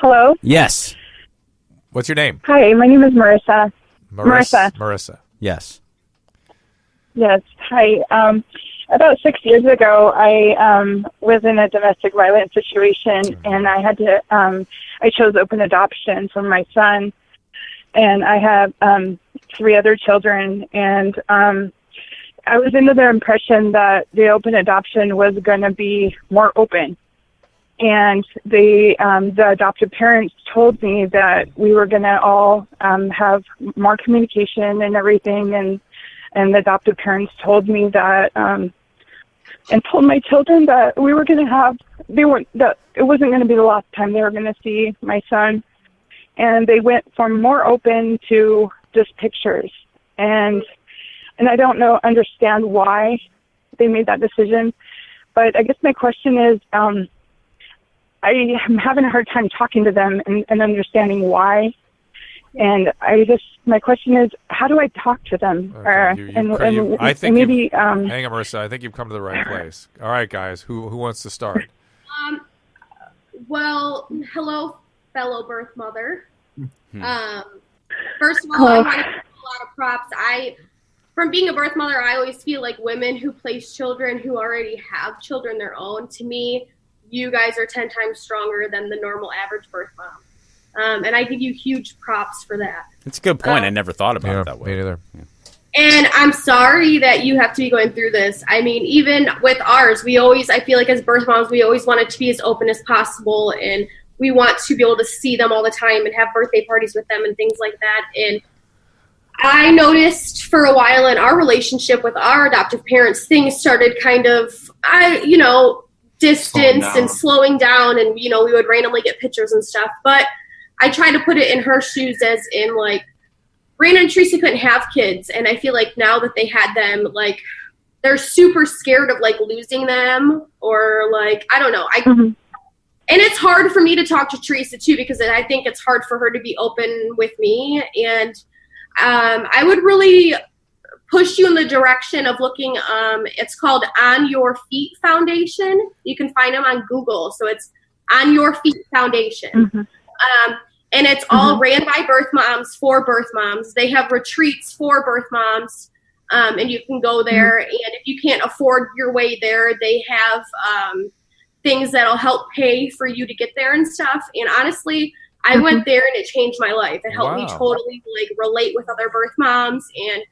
Hello? Yes. What's your name? Hi, my name is Marissa. Marissa. Yes. Yes. Hi. About 6 years ago, I was in a domestic violence situation, and I had to. I chose open adoption for my son, and I have 3 other children. And I was under the impression that the open adoption was going to be more open, and the adoptive parents told me that we were going to all have more communication and everything, and the adoptive parents told me that, and told my children that we were going to have, that it wasn't going to be the last time they were going to see my son. And they went from more open to just pictures. And I don't understand why they made that decision. But I guess my question is, I am having a hard time talking to them and understanding why. And my question is, how do I talk to them? Okay. I think maybe hang on, Marissa. I think you've come to the right place. All right, guys, who wants to start? Well, hello, fellow birth mother. First of all, I want to give a lot of props. From being a birth mother, I always feel like women who place children who already have children their own. To me, you guys are 10 times stronger than the normal average birth mom. And I give you huge props for that. It's a good point. I never thought about it that way. Me neither. Yeah. And I'm sorry that you have to be going through this. I mean, even with ours, I feel like as birth moms, we always want it to be as open as possible. And we want to be able to see them all the time and have birthday parties with them and things like that. And I noticed for a while in our relationship with our adoptive parents, things started kind of, distance and slowing down. And, we would randomly get pictures and stuff. But I try to put it in her shoes as in, like, Brandon and Teresa couldn't have kids. And I feel like now that they had them, like, they're super scared of, like, losing them or, like, I don't know. And it's hard for me to talk to Teresa, too, because I think it's hard for her to be open with me. And I would really push you in the direction of looking, it's called On Your Feet Foundation. You can find them on Google. So it's On Your Feet Foundation. And it's all ran by birth moms for birth moms. They have retreats for birth moms, and you can go there. And if you can't afford your way there, they have things that'll help pay for you to get there and stuff. And honestly, I went there and it changed my life. It helped me totally relate with other birth moms and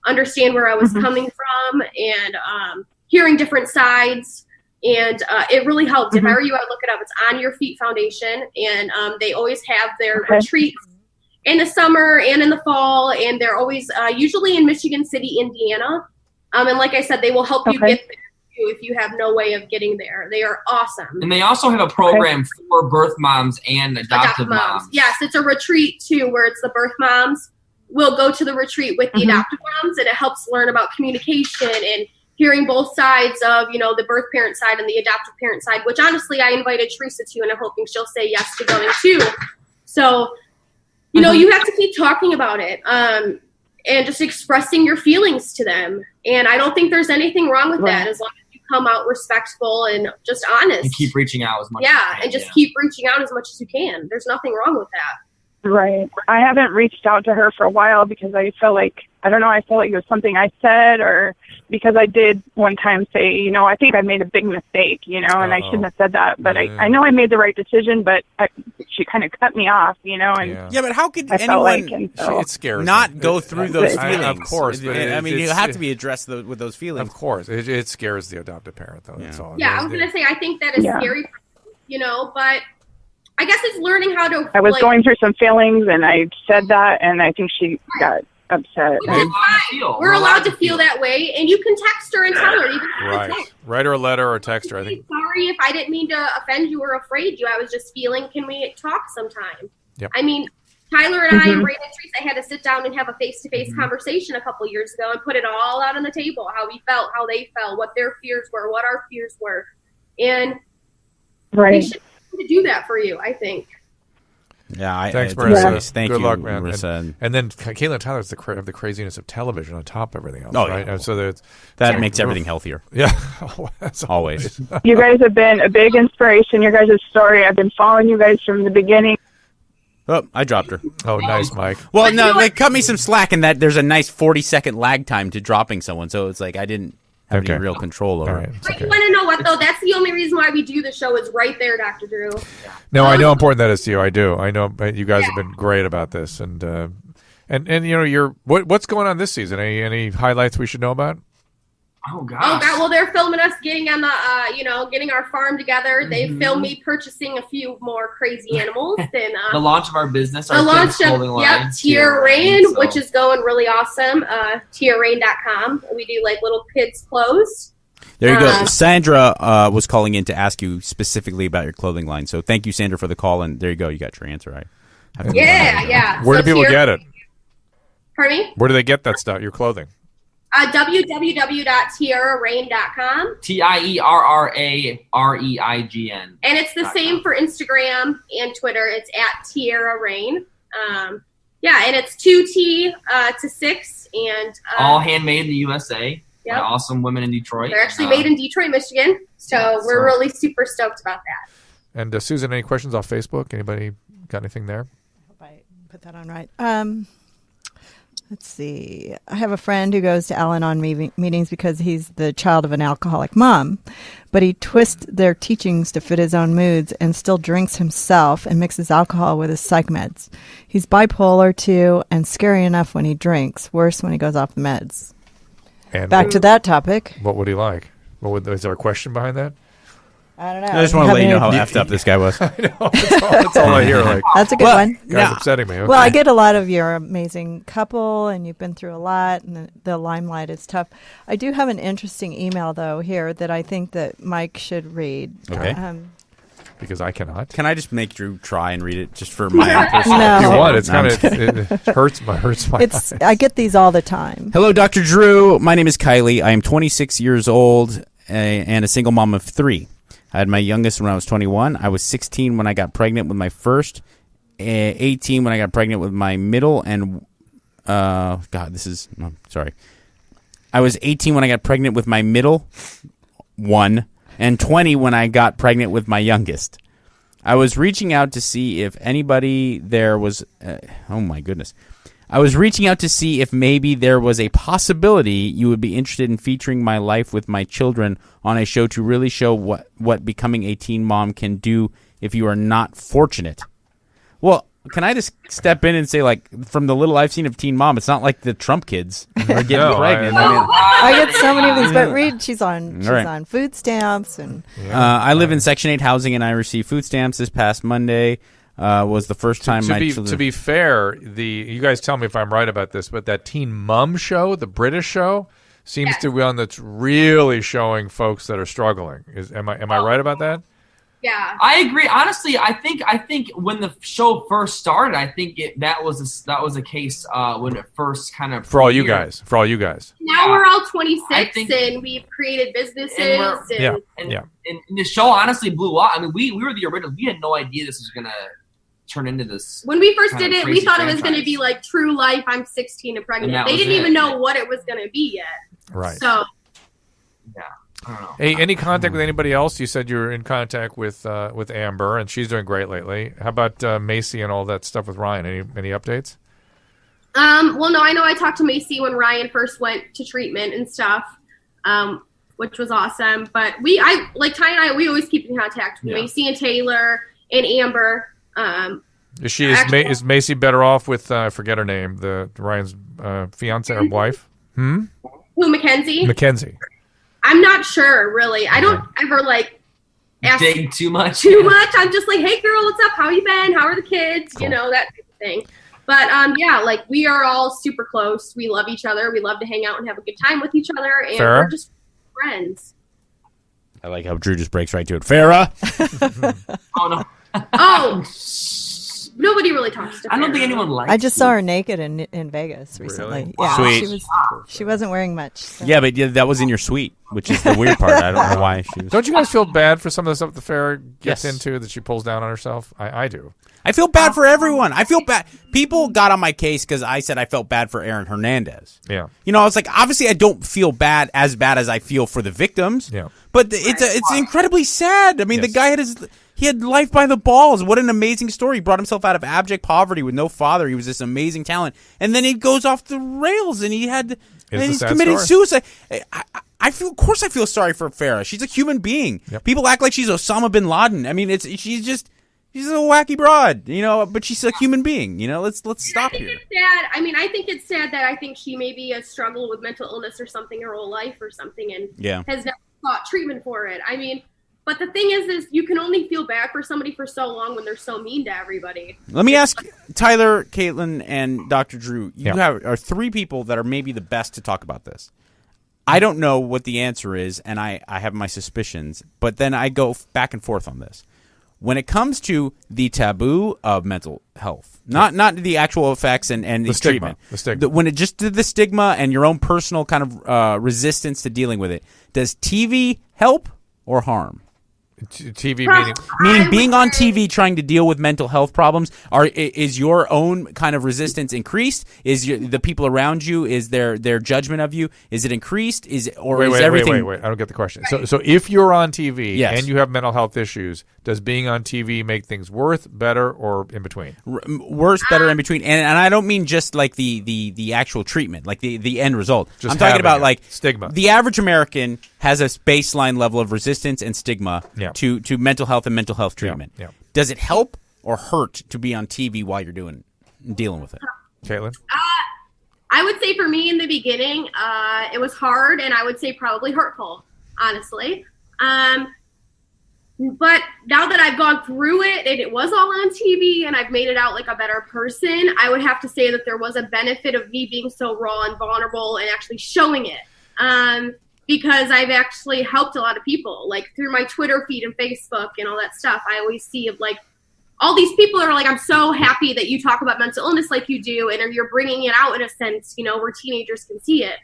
understand where I was coming from and hearing different sides. And it really helped. If I were you, I'd look it up. It's On Your Feet Foundation. And they always have their retreats in the summer and in the fall. And they're always usually in Michigan City, Indiana. And like I said, they will help you get there too if you have no way of getting there. They are awesome. And they also have a program for birth moms and adoptive moms. Yes, it's a retreat too where it's the birth moms will go to the retreat with the adoptive moms. And it helps learn about communication and hearing both sides of, the birth parent side and the adoptive parent side, which honestly I invited Teresa to, and I'm hoping she'll say yes to going too. So, you have to keep talking about it. and just expressing your feelings to them. And I don't think there's anything wrong with that as long as you come out respectful and just honest. And keep reaching out as much as you can. And just keep reaching out as much as you can. There's nothing wrong with that. Right. I haven't reached out to her for a while because I felt like, I don't know, I felt like it was something I said, or because I did one time say, you know, I think I made a big mistake, you know, and I shouldn't have said that. But I know I made the right decision, but she kind of cut me off, you know. And yeah, but how could anyone it scares not go through those feelings? Of course. But I mean, you have to be addressed with those feelings. Of course. It scares the adoptive parent, though. That's all. Yeah, I was going to say, I think that is scary, you know, but I guess it's learning how to. I was going through some feelings, and I said that, and I think she got upset. We're allowed to feel that way, and you can text her and tell her. Right. Write her a letter or text her. I think. Sorry if I didn't mean to offend you or afraid you. I was just feeling. Can we talk sometime? Yep. I mean, Tyler and I and Ray and Teresa had to sit down and have a face-to-face conversation a couple years ago and put it all out on the table: how we felt, how they felt, what their fears were, what our fears were, and they should to do that for you, I think. Yeah, thanks, Marissa. Thank Good you, luck, man. Marissa. And then Catelynn and Tyler's the craziness of television on top of everything else. Oh, right? Yeah. So that makes everything healthier. Yeah, always. You guys have been a big inspiration. Your guys' story. I've been following you guys from the beginning. Oh, I dropped her. Oh, nice, Mike. Well, no, they cut me some slack in that there's a nice 40-second lag time to dropping someone, so it's like I didn't have any real control over it. But you want to know what, though? That's the only reason why we do the show is right there, Dr. Drew. No, I know how important that is to you. I do. I know you guys have been great about this. And you know, what's going on this season? Any highlights we should know about? Oh God! Well, they're filming us getting on the, getting our farm together. They filmed me purchasing a few more crazy animals. And the launch of our business, our launch of Tierra Rain, which is going really awesome. TierraRain.com. We do like little kids' clothes. There you go. Sandra was calling in to ask you specifically about your clothing line. So thank you, Sandra, for the call. And there you go. You got your answer right. Yeah. Where do people get it? Pardon me? Where do they get that stuff? Your clothing? www.tierrareign.com. TIERRAREIGN. And it's the same for Instagram and Twitter. It's at Tierra Rain. And it's 2T to 6, and all handmade in the USA. Yep. By awesome women in Detroit. They're actually made in Detroit, Michigan. So we're really super stoked about that. And Susan, any questions off Facebook? Anybody got anything there? I hope I put that on right. Let's see. I have a friend who goes to Al-Anon meetings because he's the child of an alcoholic mom, but he twists their teachings to fit his own moods and still drinks himself and mixes alcohol with his psych meds. He's bipolar too, and scary enough when he drinks, worse when he goes off the meds. And back to that topic. What would he like? Is there a question behind that? I don't know. I just want to let you know how effed up this guy was. I know. That's all I hear. Like, that's a good one. Guy's upsetting me. Okay. Well, I get a lot of your amazing couple, and you've been through a lot, and the limelight is tough. I do have an interesting email, though, here that I think that Mike should read. Okay. Because I cannot. Can I just make Drew try and read it just for my own personal? No. If you want, it's kind of it hurts my eyes. I get these all the time. Hello, Dr. Drew. My name is Kylie. I am 26 years old and a single mom of 3. I had my youngest when I was 21. I was 16 when I got pregnant with my first, 18 when I got pregnant with my middle, and I was 18 when I got pregnant with my middle one, and 20 when I got pregnant with my youngest. I was reaching out to see if anybody there was, I was reaching out to see if maybe there was a possibility you would be interested in featuring my life with my children on a show to really show what becoming a teen mom can do if you are not fortunate. Well, can I just step in and say, like, from the little I've seen of Teen Mom, it's not like the Trump kids are getting pregnant. I get so many of these, but read, she's on food stamps. And I live in Section 8 housing, and I received food stamps this past Monday. Was the first time to be fair, you guys tell me if I'm right about this, but that Teen Mum show, the British show, seems to be one that's really showing folks that are struggling. Am I right about that? Yeah, I agree. Honestly, I think when the show first started, I think that was a case when it first kind of for all you guys. Now we're all 26 and we've created businesses. And the show honestly blew up. I mean, we were the original. We had no idea this was gonna turn into this. When we first did it, we thought it was going to be like True Life. I'm 16 and pregnant. They didn't even know what it was going to be yet. Right. So. Yeah. I don't know. Hey, any contact with anybody else? You said you were in contact with Amber, and she's doing great lately. How about Macy and all that stuff with Ryan? Any updates? Well, no, I know I talked to Macy when Ryan first went to treatment and stuff, which was awesome. But Ty and I, we always keep in contact with Macy and Taylor and Amber. Is Macy better off with I forget her name, the Ryan's fiance or wife? Who, Mackenzie? Mackenzie. I'm not sure, really. I don't ever ask dig too much. I'm just like, hey, girl, what's up? How you been? How are the kids? Cool. You know, that type of thing. But we are all super close. We love each other. We love to hang out and have a good time with each other, and we're just friends. I like how Drew just breaks right to it. Farrah. Oh no. Oh. Nobody really talks to her. I don't think anyone likes I just saw her naked in Vegas recently. Really? Yeah, Sweet. She wasn't wearing much. So. Yeah, but that was in your suite, which is the weird part. I don't know why she was. Don't you guys feel bad for some of the stuff that Farrah gets into that she pulls down on herself? I do. I feel bad for everyone. I feel bad. People got on my case because I said I felt bad for Aaron Hernandez. Yeah. You know, I was like, obviously I don't feel bad as I feel for the victims. Yeah. But it's incredibly sad. I mean, the guy he had life by the balls. What an amazing story. He brought himself out of abject poverty with no father. He was this amazing talent. And then he goes off the rails and he's committed suicide. Of course I feel sorry for Farrah. She's a human being. Yep. People act like she's Osama bin Laden. I mean, she's a wacky broad, you know, but she's a human being. You know, let's stop here. It's sad. I mean, I think it's sad that I think she maybe has struggled with mental illness or something her whole life or something and has never sought treatment for it. I mean, but the thing is you can only feel bad for somebody for so long when they're so mean to everybody. Let me ask Tyler, Catelynn, and Dr. Drew. You are three people that are maybe the best to talk about this. I don't know what the answer is, and I have my suspicions, but then I go back and forth on this. When it comes to the taboo of mental health, not the actual effects and the treatment, the stigma. When it just the stigma and your own personal kind of resistance to dealing with it, does TV help or harm? TV meaning being on TV trying to deal with mental health problems. Is your own kind of resistance increased? Is the people around you, is their judgment of you, is it increased? Is everything? Wait. I don't get the question. So if you're on TV and you have mental health issues, does being on TV make things worse, better, or in between? Worse, better, in between. And I don't mean just like the actual treatment, like the end result. I'm talking about like stigma. The average American has a baseline level of resistance and stigma to mental health and mental health treatment. Yeah. Does it help or hurt to be on TV while you're dealing with it? Catelynn? I would say for me in the beginning, it was hard, and I would say probably hurtful, honestly. But now that I've gone through it and it was all on TV and I've made it out like a better person, I would have to say that there was a benefit of me being so raw and vulnerable and actually showing it. Because I've actually helped a lot of people, like through my Twitter feed and Facebook and all that stuff. I always see like all these people are like, I'm so happy that you talk about mental illness like you do, and you're bringing it out in a sense, you know, where teenagers can see it.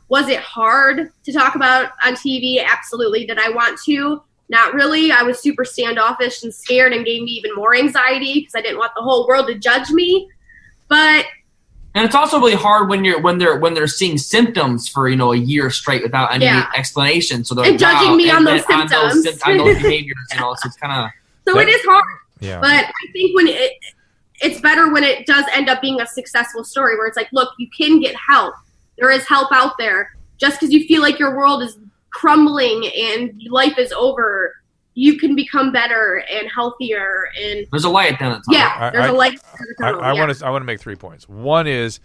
Was it hard to talk about on TV? Absolutely. Did I want to? Not really. I was super standoffish and scared, and gave me even more anxiety because I didn't want the whole world to judge me. And it's also really hard when they're seeing symptoms for a year straight without any explanation. So they're judging me on those symptoms, on those behaviors. So it's kind of it is hard. Yeah. But I think when it's better when it does end up being a successful story where it's like, look, you can get help. There is help out there. Just because you feel like your world is crumbling and life is over, you can become better and healthier. And there's a light at the end of the tunnel. Yeah, there's a light at the tunnel. I want to make 3 points. One is,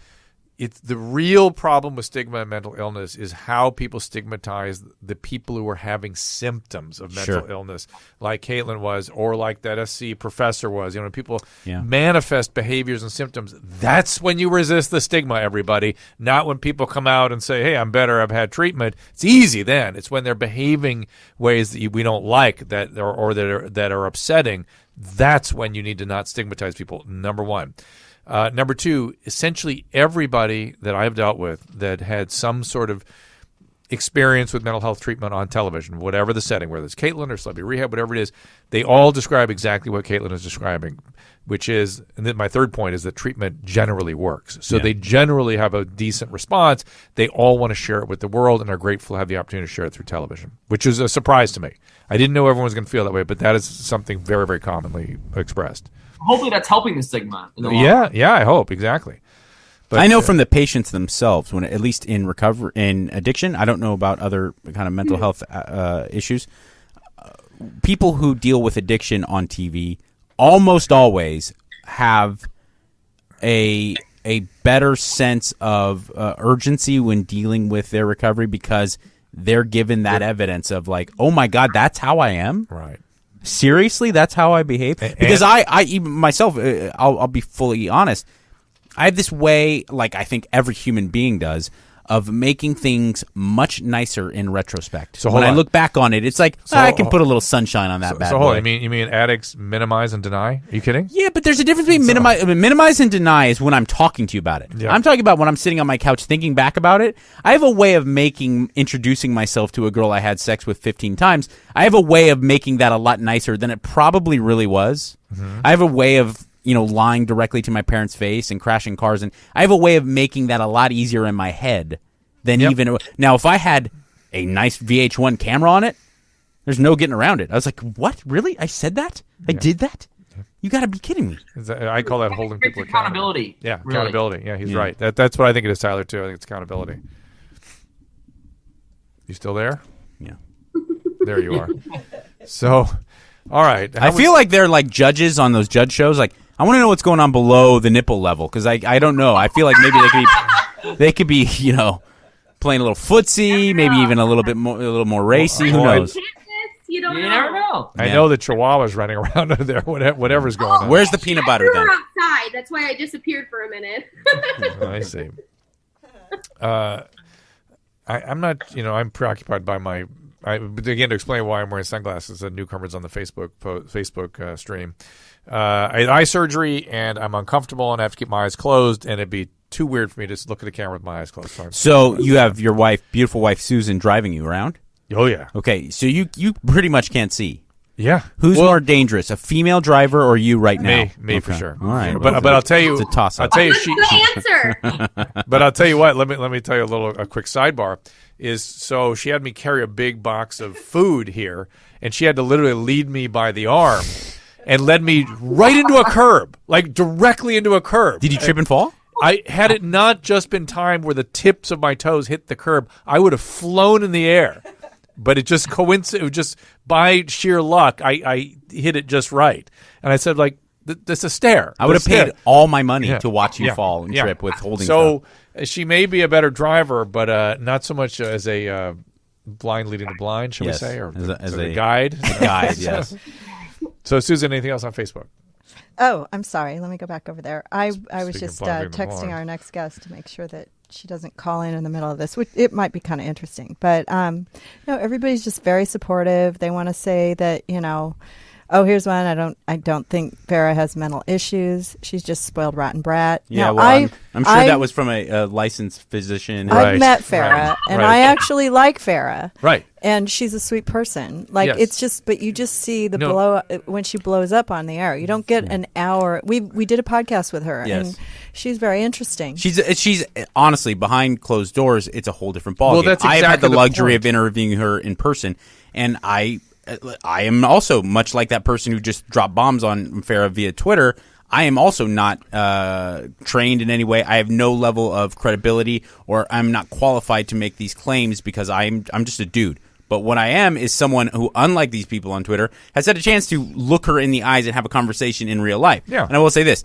it's the real problem with stigma and mental illness is how people stigmatize the people who are having symptoms of mental illness, like Catelynn was, or like that SC professor was. When people manifest behaviors and symptoms, that's when you resist the stigma, everybody. Not when people come out and say, hey, I'm better, I've had treatment. It's easy then. It's when they're behaving ways that we don't like that are upsetting. That's when you need to not stigmatize people, number one. Number two, essentially everybody that I've dealt with that had some sort of experience with mental health treatment on television, whatever the setting, whether it's Catelynn or Celebrity Rehab, whatever it is, they all describe exactly what Catelynn is describing. which is, and then my third point is that treatment generally works. So they generally have a decent response. They all want to share it with the world and are grateful to have the opportunity to share it through television, which is a surprise to me. I didn't know everyone was going to feel that way, but that is something very, very commonly expressed. Hopefully that's helping the stigma. Yeah, I hope, exactly. But, I know from the patients themselves, when at least in recovery, in addiction, I don't know about other kind of mental health issues, people who deal with addiction on TV almost always have a better sense of urgency when dealing with their recovery because they're given that evidence of like, oh my God, that's how I am? Right. Seriously, that's how I behave? Because I even myself, I'll be fully honest, I have this way, like I think every human being does, of making things much nicer in retrospect. So when I look back on it, it's like, I can put a little sunshine on that bad boy. Hold on. You mean addicts minimize and deny? Are you kidding? Yeah, but there's a difference between minimize and deny is when I'm talking to you about it. Yeah. I'm talking about when I'm sitting on my couch thinking back about it. I have a way of introducing myself to a girl I had sex with 15 times. I have a way of making that a lot nicer than it probably really was. Mm-hmm. I have a way of lying directly to my parents' face and crashing cars. And I have a way of making that a lot easier in my head than even... Now, if I had a nice VH1 camera on it, there's no getting around it. I was like, what? Really? I said that? I did that? You got to be kidding me. I call that holding people accountability. Yeah, really. Accountability. Yeah, he's right. That's what I think it is, Tyler, too. I think it's accountability. You still there? Yeah. There you are. So, all right. I feel like they're like judges on those judge shows. Like, I want to know what's going on below the nipple level because I don't know. I feel like maybe they could be playing a little footsie, maybe even a little more racy. Who knows? You never know. I know the Chihuahua's running around under there. Whatever's going on. Where's the peanut butter then? Outside. That's why I disappeared for a minute. I see. I'm not. I'm preoccupied by my. Again, to explain why I'm wearing sunglasses, the newcomers on the Facebook stream. I had eye surgery, and I'm uncomfortable, and I have to keep my eyes closed, and it'd be too weird for me to look at the camera with my eyes closed. So you have your beautiful wife, Susan, driving you around? Oh, yeah. Okay, so you pretty much can't see. Yeah. Who's more dangerous, a female driver or you right now? Me for sure. All right. But I'll tell you. It's a toss-up. I'll tell you answer. But I'll tell you what. Let me tell you a quick sidebar. So she had me carry a big box of food here, and she had to literally lead me by the arm and led me right into a curb, like directly into a curb. Did you trip and fall? Had it not just been time where the tips of my toes hit the curb, I would have flown in the air. But it just just by sheer luck, I hit it just right. And I said, like, this is a stare. I would have paid all my money to watch you fall and trip with holding stuff. She may be a better driver, but not so much as a blind leading the blind, shall we say? Or as a guide? A guide, yes. So, Susan, anything else on Facebook? Oh, I'm sorry. Let me go back over there. I was just texting our next guest to make sure that she doesn't call in the middle of this, which it might be kind of interesting. But, everybody's just very supportive. They want to say that, here's one. I don't think Farrah has mental issues. She's just spoiled rotten brat. Yeah, now, I'm sure that was from a licensed physician. I've met Farrah, and I actually like Farrah. Right. And she's a sweet person. Like, it's just, but you just see the blow when she blows up on the air. You don't get an hour. We did a podcast with her, and she's very interesting. She's honestly, behind closed doors, it's a whole different ballgame. Well, that's exactly I've had the luxury of interviewing her in person, and I am also much like that person who just dropped bombs on Farrah via Twitter. I am also not trained in any way. I have no level of credibility, or I'm not qualified to make these claims because I'm just a dude. But what I am is someone who, unlike these people on Twitter, has had a chance to look her in the eyes and have a conversation in real life. Yeah. And I will say this.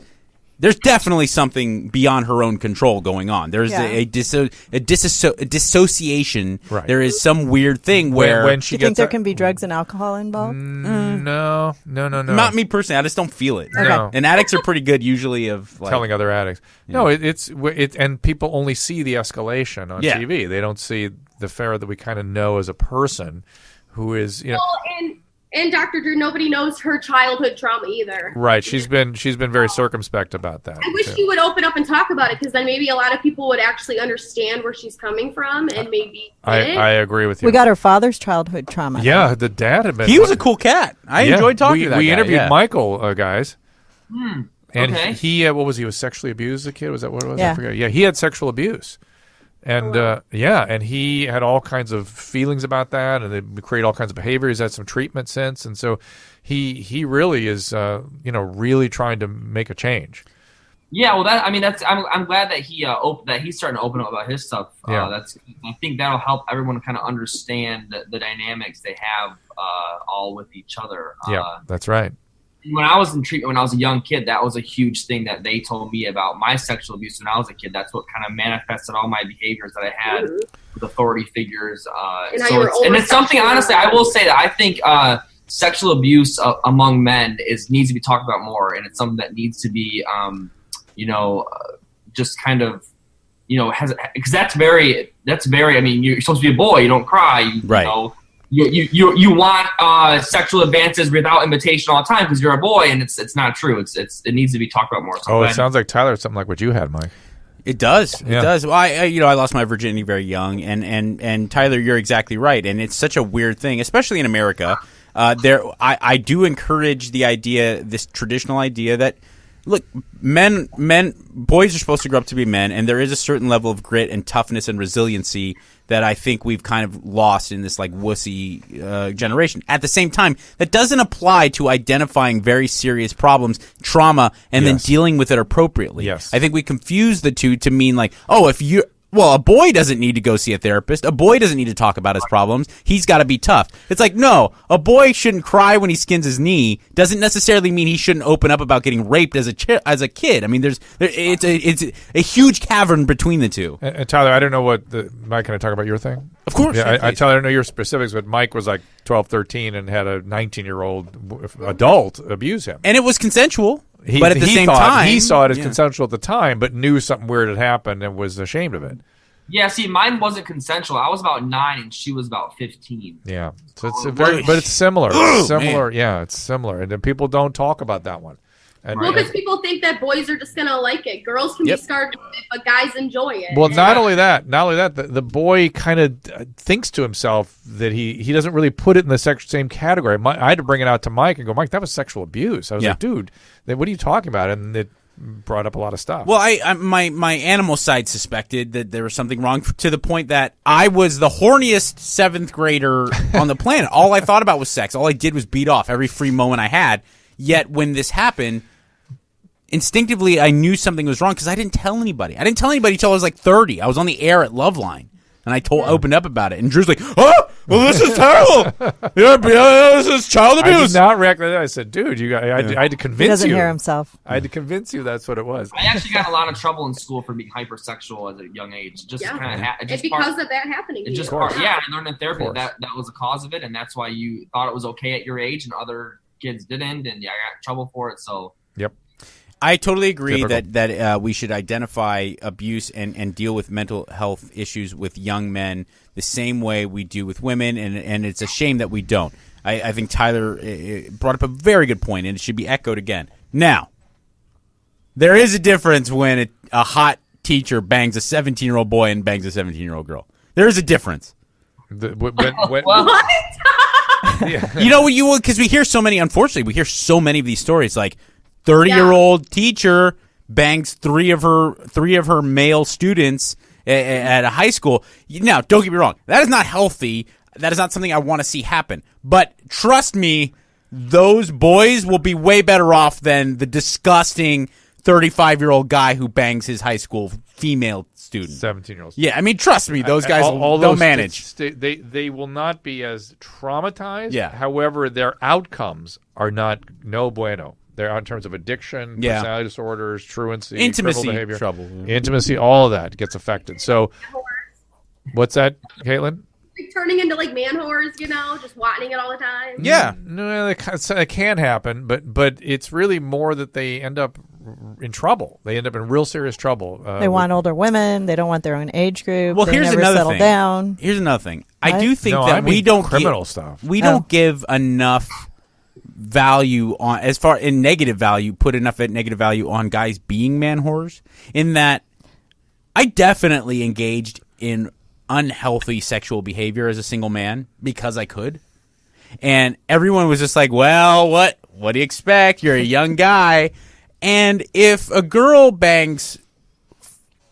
There's definitely something beyond her own control going on. There's a dissociation. Right. There is some weird thing where... Do you think there can be drugs and alcohol involved? No. Not me personally. I just don't feel it. Okay. No. And addicts are pretty good usually of... telling other addicts. No, it's and people only see the escalation on TV. They don't see the Farrah that we kind of know as a person who is... And Dr. Drew, nobody knows her childhood trauma either. Right. She's been very circumspect about that. I wish she would open up and talk about it, because then maybe a lot of people would actually understand where she's coming from, and maybe I agree with you. We got her father's childhood trauma. Yeah, the dad had been... He was a cool cat. I enjoyed talking to that guy. We interviewed Michael, guys. And okay. he, what was he was sexually abused as a kid? Was that what it was? Yeah. I forget. Yeah, he had sexual abuse. And and he had all kinds of feelings about that, and they create all kinds of behavior. He's had some treatment since, and so he really is, really trying to make a change. Yeah, well, I'm glad that he's starting to open up about his stuff. Yeah. I think that'll help everyone kind of understand the dynamics they have all with each other. Yeah, that's right. When I was in treatment, when I was a young kid, that was a huge thing that they told me about my sexual abuse when I was a kid. That's what kind of manifested all my behaviors that I had with authority figures. And it's something, honestly, I will say that I think sexual abuse among men needs to be talked about more, and it's something that needs to be, just kind of, because that's very. I mean, you're supposed to be a boy. You don't cry. Right. You want sexual advances without invitation all the time because you're a boy, and it's not true. It needs to be talked about more. So it sounds like Tyler, something like what you had, Mike. It does. Yeah. It does. Well, I lost my virginity very young, and Tyler, you're exactly right. And it's such a weird thing, especially in America. I do encourage the idea, this traditional idea that, look, boys are supposed to grow up to be men, and there is a certain level of grit and toughness and resiliency that I think we've kind of lost in this like wussy generation. At the same time, that doesn't apply to identifying very serious problems, trauma, and then dealing with it appropriately. Yes. I think we confuse the two to mean like, a boy doesn't need to go see a therapist. A boy doesn't need to talk about his problems. He's got to be tough. It's like, no, a boy shouldn't cry when he skins his knee. Doesn't necessarily mean he shouldn't open up about getting raped as a kid. I mean, it's a huge cavern between the two. And Tyler, I don't know Mike, can I talk about your thing? Of course. Yeah, Tyler, I don't know your specifics, but Mike was like 12, 13 and had a 19-year-old adult abuse him. And it was consensual. But at the same time, he saw it as consensual at the time, but knew something weird had happened and was ashamed of it. Yeah, see, mine wasn't consensual. I was about 9 and she was about 15. Yeah, so it's similar. It's similar. Yeah, it's similar, and then people don't talk about that one. Because people think that boys are just gonna like it. Girls can be scarred, but guys enjoy it. Well, not only that, the boy kind of thinks to himself that he doesn't really put it in the same category. I had to bring it out to Mike and go, Mike, that was sexual abuse. I was like, dude, what are you talking about? And it brought up a lot of stuff. Well, my animal side suspected that there was something wrong to the point that I was the horniest 7th grader on the planet. All I thought about was sex. All I did was beat off every free moment I had. Yet when this happened, instinctively, I knew something was wrong because I didn't tell anybody. I didn't tell anybody until I was like 30. I was on the air at Loveline, and I opened up about it. And Drew's like, "Oh, well, this is terrible. This is child abuse." I did not react like that. I said, "Dude, I had to convince you." He doesn't hear himself. I had to convince you that's what it was. I actually got in a lot of trouble in school for being hypersexual at a young age. It's because of that happening. I learned in therapy that was the cause of it, and that's why you thought it was okay at your age, and other kids didn't, and I got in trouble for it. So yep. I totally agree that we should identify abuse and deal with mental health issues with young men the same way we do with women, and it's a shame that we don't. I think Tyler brought up a very good point, and it should be echoed again. Now, there is a difference when a hot teacher bangs a 17-year-old boy and bangs a 17-year-old girl. There is a difference. What? Because we hear so many, unfortunately, of these stories like 30-year-old teacher bangs three of her male students at a high school. Now, don't get me wrong. That is not healthy. That is not something I want to see happen. But trust me, those boys will be way better off than the disgusting 35-year-old guy who bangs his high school female student. 17-year-olds. Yeah, I mean, trust me, those guys they'll manage. They will not be as traumatized. Yeah. However, their outcomes are not no bueno. They're in terms of addiction, personality disorders, truancy, intimacy, behavior, trouble. Intimacy, all of that gets affected. So, what's that, Caitlin? Like turning into like man whores, just wanting it all the time. Yeah, no, it can happen, but it's really more that they end up in trouble. They end up in real serious trouble. They want older women. They don't want their own age group. Well, they here's never another settle thing. Down. Here's another thing. What? I do think we don't criminal stuff. We don't give enough value on negative value. Put enough negative value on guys being man whores. In that, I definitely engaged in unhealthy sexual behavior as a single man because I could, and everyone was just like, "Well, what do you expect? You're a young guy." And if a girl bangs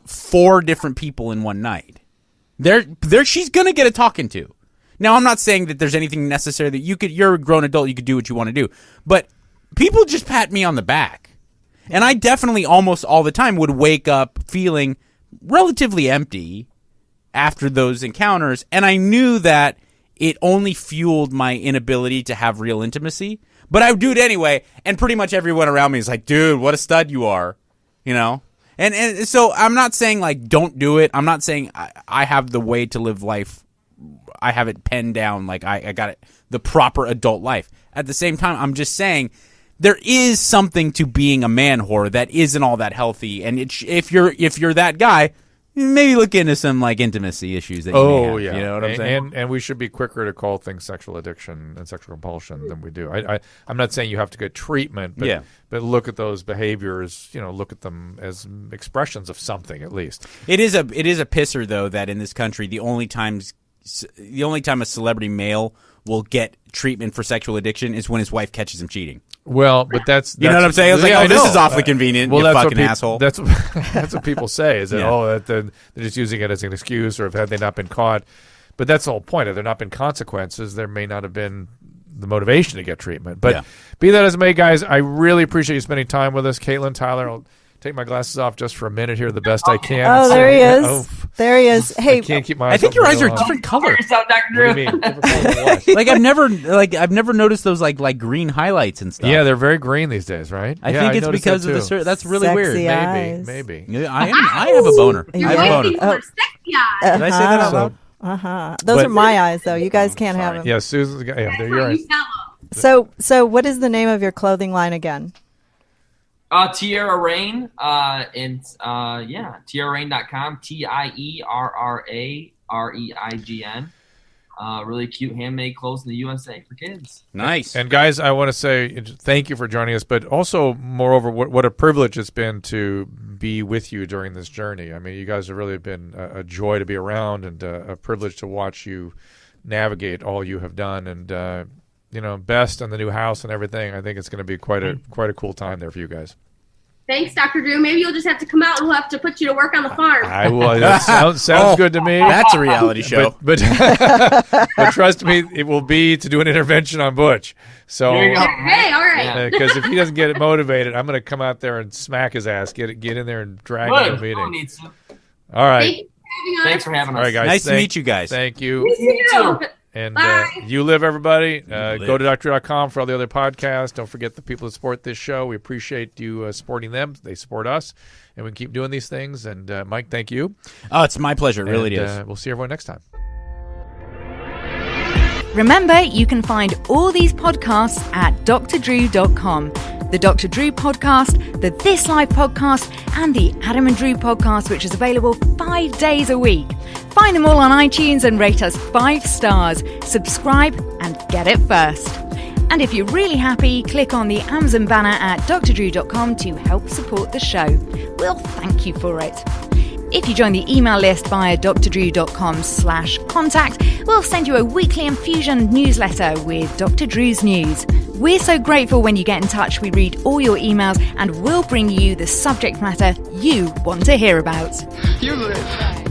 4 different people in one night, she's going to get a talking to. Now, I'm not saying that there's anything necessary that you're a grown adult, you could do what you want to do. But people just pat me on the back. And I definitely almost all the time would wake up feeling relatively empty after those encounters. And I knew that it only fueled my inability to have real intimacy. But I would do it anyway. And pretty much everyone around me is like, dude, what a stud you are. You know? And so I'm not saying, like, don't do it. I'm not saying I have the way to live life. I have it penned down, like I got it, the proper adult life. At the same time, I'm just saying there is something to being a man whore that isn't all that healthy. And if you're that guy, maybe look into some like intimacy issues that you may have. Yeah. You know what I'm saying? And we should be quicker to call things sexual addiction and sexual compulsion than we do. I'm not saying you have to get treatment, but look at those behaviors. Look at them as expressions of something at least. It is a pisser though that in this country the only time a celebrity male will get treatment for sexual addiction is when his wife catches him cheating. Well, but that's you know what I'm saying? It's like, this is awfully convenient. Well, you fucking asshole. That's what people say. Is that they're just using it as an excuse, or had they not been caught? But that's the whole point. If there not been consequences, there may not have been the motivation to get treatment. But be that as it may, guys, I really appreciate you spending time with us, Catelynn, Tyler. I'll take my glasses off just for a minute here, the best I can. Oh, there he is. There he is. Hey, I can't keep my eyes. I think your eyes are a different color. Dr. Drew. What do you mean? Different color what? I've never noticed those like green highlights and stuff. Yeah, they're very green these days, right? I think it's because of the that's really Sexy weird. eyes. Maybe. Yeah, I have a boner. I have a boner. For sexy eyes. Did I say that out loud? Those are my eyes, though. You guys can't have them. Yeah, Susan's. Yeah, they're your eyes. So what is the name of your clothing line again? Tierra Rain, tierrarain.com, TIERRAREIGN. Really cute handmade clothes in the USA for kids. Nice. And guys, I want to say thank you for joining us, but also, moreover, what a privilege it's been to be with you during this journey. I mean, you guys have really been a joy to be around, and a privilege to watch you navigate all you have done. And best in the new house and everything. I think it's going to be quite a cool time there for you guys. Thanks, Dr. Drew. Maybe you'll just have to come out and we'll have to put you to work on the farm. I will. That sounds good to me. That's a reality show. But trust me, it will be to do an intervention on Butch. So hey, all right. Because if he doesn't get it motivated, I'm going to come out there and smack his ass. Get in there and drag him to the meeting. All right. Thanks for having us. All right, guys. Nice to meet you guys. Thank you. You too. And you live, everybody. Go to drdrew.com for all the other podcasts. Don't forget the people that support this show. We appreciate you supporting them. They support us, and we can keep doing these things. And Mike, thank you. Oh, it's my pleasure. It really is. We'll see everyone next time. Remember, you can find all these podcasts at drdrew.com. The Dr. Drew podcast, the This Life podcast, and the Adam and Drew podcast, which is available 5 days a week. Find them all on iTunes and rate us 5 stars. Subscribe and get it first. And if you're really happy, click on the Amazon banner at drdrew.com to help support the show. We'll thank you for it. If you join the email list via drdrew.com/contact, we'll send you a weekly infusion newsletter with Dr. Drew's news. We're so grateful when you get in touch. We read all your emails and we'll bring you the subject matter you want to hear about. You live.